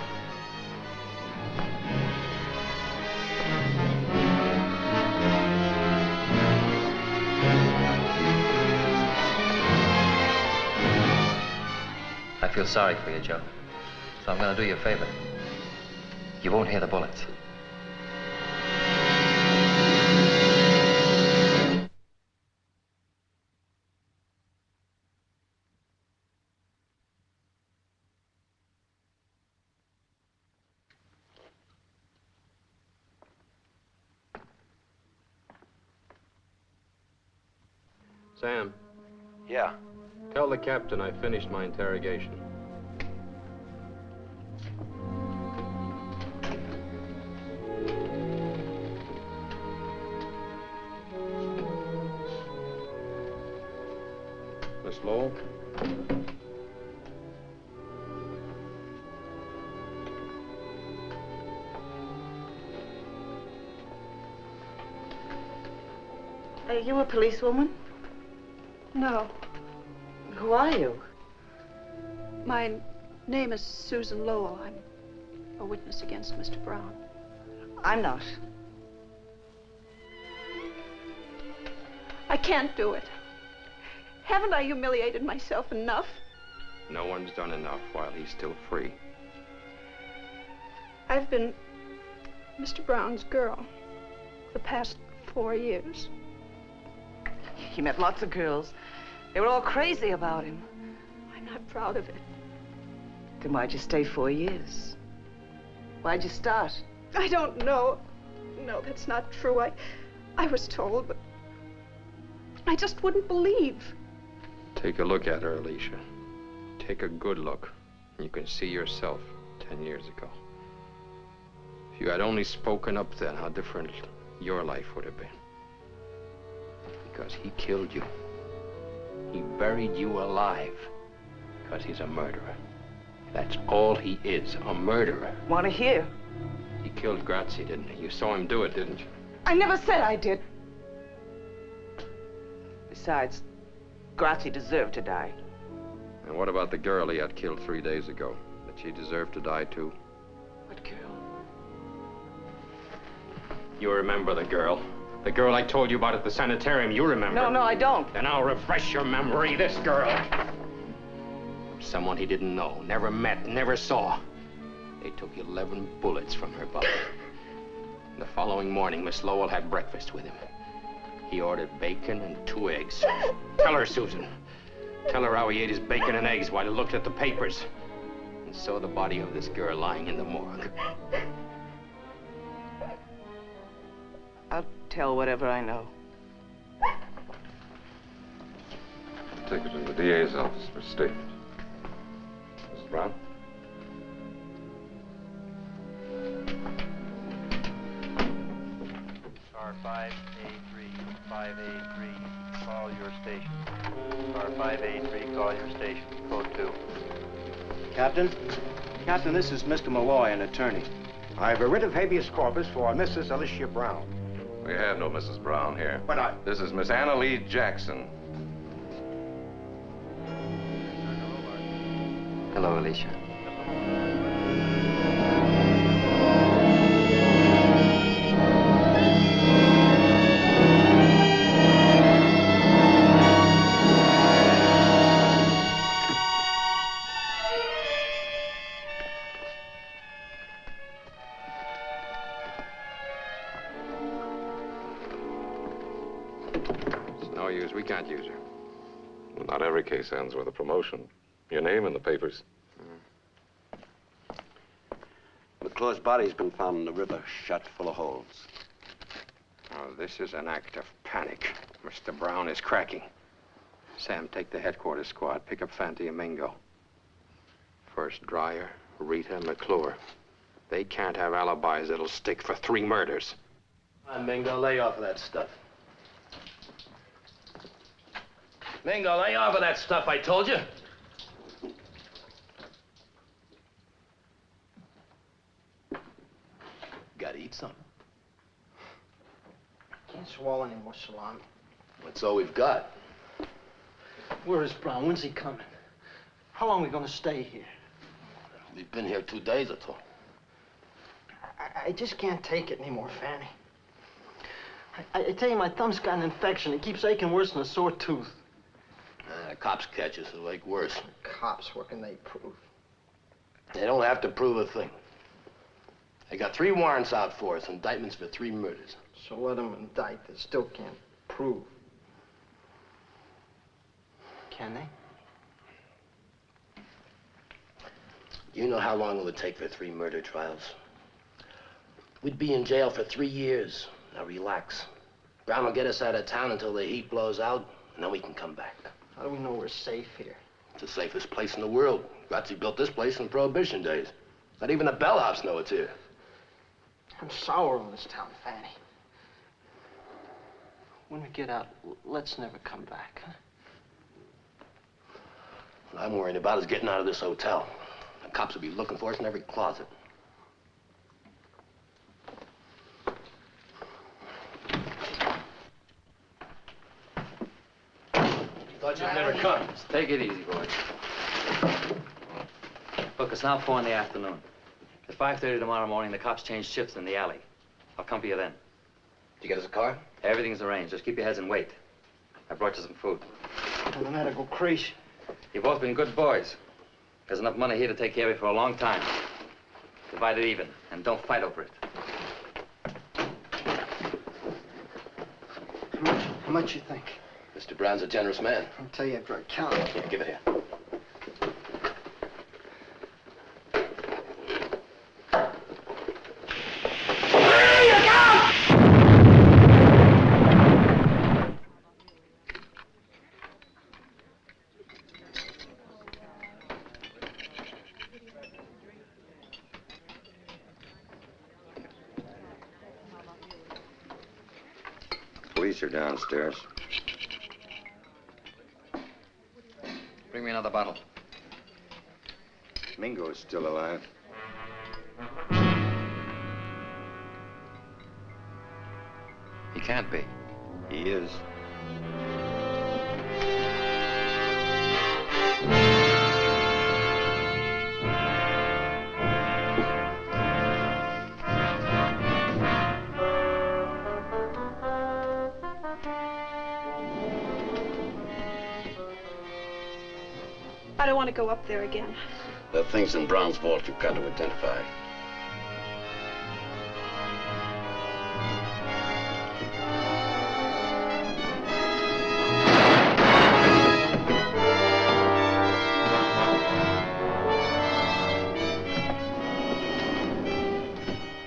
[SPEAKER 10] I feel sorry for you, Joe. So I'm going to do you a favor. You won't hear the bullets.
[SPEAKER 3] Sam.
[SPEAKER 8] Yeah.
[SPEAKER 3] Tell the captain I finished my interrogation. Miss Lowell?
[SPEAKER 11] Are you a policewoman?
[SPEAKER 1] No.
[SPEAKER 11] Who are you?
[SPEAKER 1] My name is Susan Lowell. I'm a witness against Mr. Brown.
[SPEAKER 11] I'm not.
[SPEAKER 1] I can't do it. Haven't I humiliated myself enough?
[SPEAKER 3] No one's done enough while he's still free.
[SPEAKER 1] I've been Mr. Brown's girl the past 4 years.
[SPEAKER 11] He met lots of girls. They were all crazy about him.
[SPEAKER 1] I'm not proud of it.
[SPEAKER 11] Then why'd you stay 4 years? Why'd you start?
[SPEAKER 1] I don't know. No, that's not true. I was told, but I just wouldn't believe.
[SPEAKER 3] Take a look at her, Alicia. Take a good look. You can see yourself 10 years ago. If you had only spoken up then, how different your life would have been. Because he killed you. He buried you alive. Because he's a murderer. That's all he is, a murderer.
[SPEAKER 11] Want to hear?
[SPEAKER 3] He killed Grazzi, didn't he? You saw him do it, didn't you?
[SPEAKER 11] I never said I did. Besides, Grazzi deserved to die.
[SPEAKER 3] And what about the girl he had killed 3 days ago? Did she deserve to die, too?
[SPEAKER 11] What girl?
[SPEAKER 3] You remember the girl. The girl I told you about at the sanitarium, you remember.
[SPEAKER 11] No, I don't.
[SPEAKER 3] Then I'll refresh your memory. This girl. Someone he didn't know, never met, never saw. They took 11 bullets from her body. The following morning, Miss Lowell had breakfast with him. He ordered bacon and 2 eggs. Tell her, Susan. Tell her how he ate his bacon and eggs while he looked at the papers and saw the body of this girl lying in the morgue.
[SPEAKER 11] I'll tell whatever I know.
[SPEAKER 5] Take it to the DA's office for statement. Mrs. Brown?
[SPEAKER 12] Car 583, 583, call your station. Car 583, call your station. Code 2.
[SPEAKER 21] Captain? Captain, this is Mr. Malloy, an attorney. I have a writ of habeas corpus for Mrs. Alicia Brown.
[SPEAKER 5] We have no Mrs. Brown here.
[SPEAKER 21] But
[SPEAKER 5] This is Miss Anna Lee Jackson.
[SPEAKER 10] Hello, Alicia.
[SPEAKER 3] No use. We can't use her.
[SPEAKER 5] Well, not every case ends with a promotion. Your name in the papers.
[SPEAKER 16] McClure's body's been found in the river, shot full of holes.
[SPEAKER 3] Oh, this is an act of panic. Mr. Brown is cracking. Sam, take the headquarters squad. Pick up Fanti and Mingo. First Dreyer, Rita, McClure. They can't have alibis that'll stick for 3 murders.
[SPEAKER 13] Mingo, lay off of that stuff. Mingo, lay off of that stuff, I told you. Gotta eat something.
[SPEAKER 2] Can't swallow any more salami.
[SPEAKER 13] That's all we've got.
[SPEAKER 2] Where is Brown? When's he coming? How long are we gonna stay here?
[SPEAKER 13] We've been here 2 days or so.
[SPEAKER 2] I just can't take it anymore, Fanny. I tell you, my thumb's got an infection. It keeps aching worse than a sore tooth.
[SPEAKER 13] Cops catch us, it'll ache worse.
[SPEAKER 2] Cops, what can they prove?
[SPEAKER 13] They don't have to prove a thing. They got 3 warrants out for us, indictments for 3 murders.
[SPEAKER 2] So let them indict. They still can't prove. Can they?
[SPEAKER 13] You know how long it would take for 3 murder trials? We'd be in jail for 3 years. Now relax. Brown will get us out of town until the heat blows out, and then we can come back.
[SPEAKER 2] How do we know we're safe here?
[SPEAKER 13] It's the safest place in the world. Grazzi built this place in Prohibition days. Not even the bellhops know it's here.
[SPEAKER 2] I'm sour on this town, Fanny. When we get out, let's never come back, huh?
[SPEAKER 13] What I'm worried about is getting out of this hotel. The cops will be looking for us in every closet. Thought you'd never come.
[SPEAKER 10] Just take it easy, boys. Look, it's now 4 in the afternoon. At 5:30 tomorrow morning, the cops change shifts in the alley. I'll come for you then.
[SPEAKER 13] Did you get us a car?
[SPEAKER 10] Everything's arranged. Just keep your heads and wait. I brought you some food.
[SPEAKER 2] Don't matter, go crazy.
[SPEAKER 10] You've both been good boys. There's enough money here to take care of you for a long time. Divide it even, and don't fight over it.
[SPEAKER 2] How much you think?
[SPEAKER 13] Mr. Brown's a generous man.
[SPEAKER 2] I'll tell you after I count.
[SPEAKER 13] Here, give it here.
[SPEAKER 16] Police are downstairs.
[SPEAKER 10] Bring me another bottle.
[SPEAKER 16] Mingo's still alive.
[SPEAKER 10] He can't be.
[SPEAKER 16] He is.
[SPEAKER 1] I don't want to go up there again.
[SPEAKER 16] There are things in Brown's vault you've got to identify.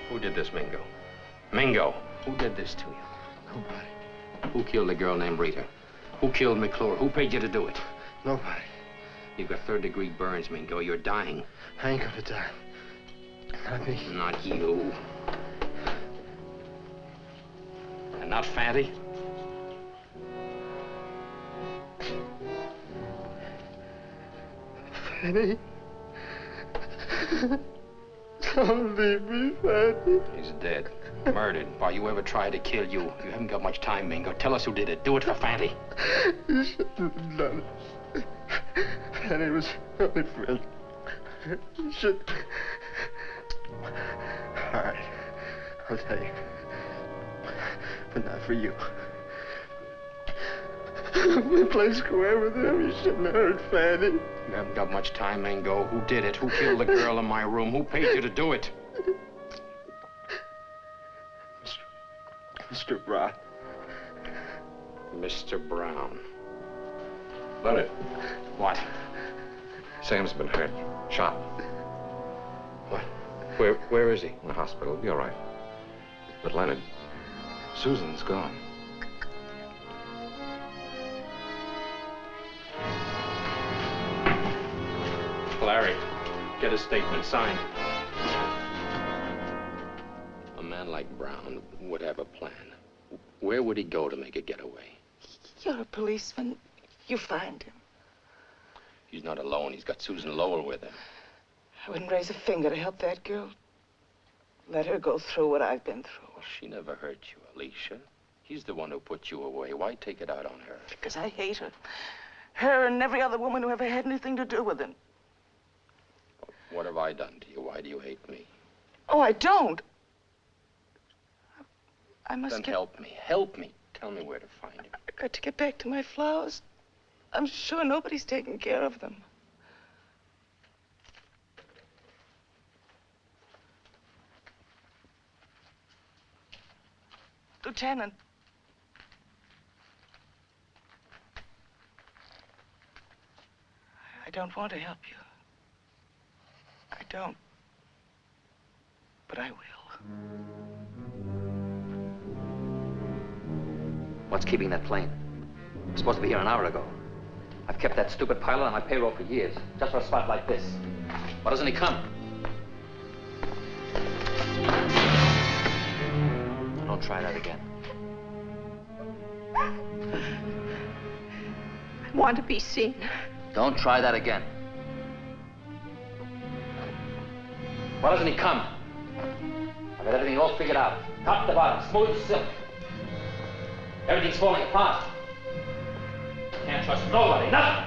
[SPEAKER 3] Who did this, Mingo? Mingo, who did this to you?
[SPEAKER 2] Nobody.
[SPEAKER 3] Who killed a girl named Rita? Who killed McClure? Who paid you to do it?
[SPEAKER 2] Nobody.
[SPEAKER 3] You've got 3rd-degree burns, Mingo. You're dying.
[SPEAKER 2] I ain't gonna die. Not me.
[SPEAKER 3] Not you. And not Fatty?
[SPEAKER 2] Fanny. Don't leave me, Fanny.
[SPEAKER 3] He's dead. Murdered. Why, you ever tried to kill you? You haven't got much time, Mingo. Tell us who did it. Do it for Fatty.
[SPEAKER 2] You shouldn't have done it. Fanny was my only friend. You should... All right. I'll tell you. But not for you. We played square with him. You shouldn't have hurt Fanny.
[SPEAKER 3] You haven't got much time, Mingo. Who did it? Who killed the girl in my room? Who paid you to do it?
[SPEAKER 2] Mr. Brown.
[SPEAKER 3] Mr. Brown.
[SPEAKER 5] Leonard.
[SPEAKER 3] What?
[SPEAKER 5] Sam's been hurt. Shot.
[SPEAKER 3] What? Where is he?
[SPEAKER 5] In the hospital. He'll be all right. But Leonard, Susan's gone.
[SPEAKER 3] Larry, get a statement signed. A man like Brown would have a plan. Where would he go to make a getaway?
[SPEAKER 11] You're a policeman. You find him.
[SPEAKER 3] He's not alone. He's got Susan Lowell with him.
[SPEAKER 11] I wouldn't raise a finger to help that girl. Let her go through what I've been through.
[SPEAKER 3] Well, she never hurt you, Alicia. He's the one who put you away. Why take it out on her?
[SPEAKER 11] Because I hate her. Her and every other woman who ever had anything to do with him.
[SPEAKER 3] What have I done to you? Why do you hate me?
[SPEAKER 11] Oh, I don't. I must
[SPEAKER 3] Then
[SPEAKER 11] get...
[SPEAKER 3] help me. Help me. Tell me where to find him.
[SPEAKER 11] I got to get back to my flowers. I'm sure nobody's taking care of them. Lieutenant. I don't want to help you. I don't. But I will.
[SPEAKER 10] What's keeping that plane? It was supposed to be here an hour ago. I've kept that stupid pilot on my payroll for years, just for a spot like this. Why doesn't he come? Don't try that again.
[SPEAKER 1] I want to be seen.
[SPEAKER 10] Don't try that again. Why doesn't he come? I've got everything all figured out. Top to bottom, smooth as silk. Everything's falling apart. Can't trust nobody, nothing.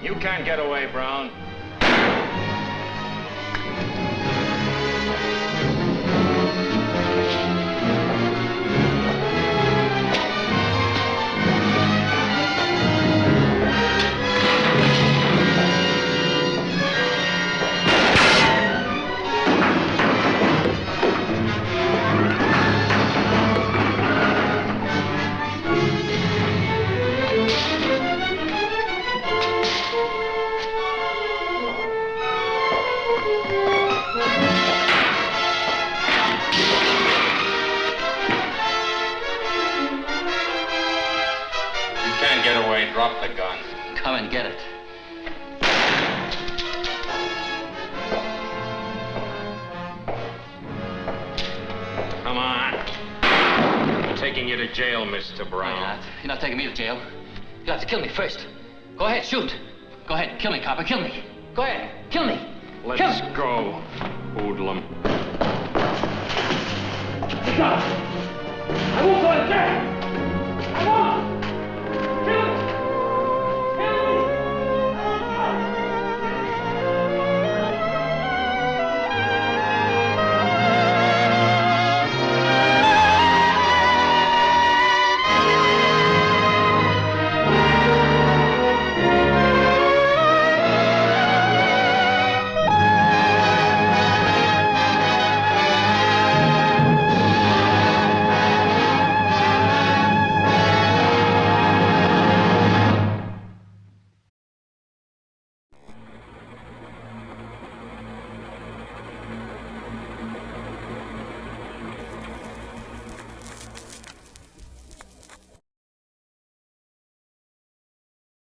[SPEAKER 3] You can't get away, Brown. Drop the gun.
[SPEAKER 10] Come and get it.
[SPEAKER 3] Come on. I'm taking you to jail, Mr. Brown.
[SPEAKER 10] No, you're not taking me to jail. You'll have to kill me first. Go ahead, shoot. Go ahead, kill me, copper, kill me. Go ahead, kill me.
[SPEAKER 3] Let's go, hoodlum.
[SPEAKER 10] I won't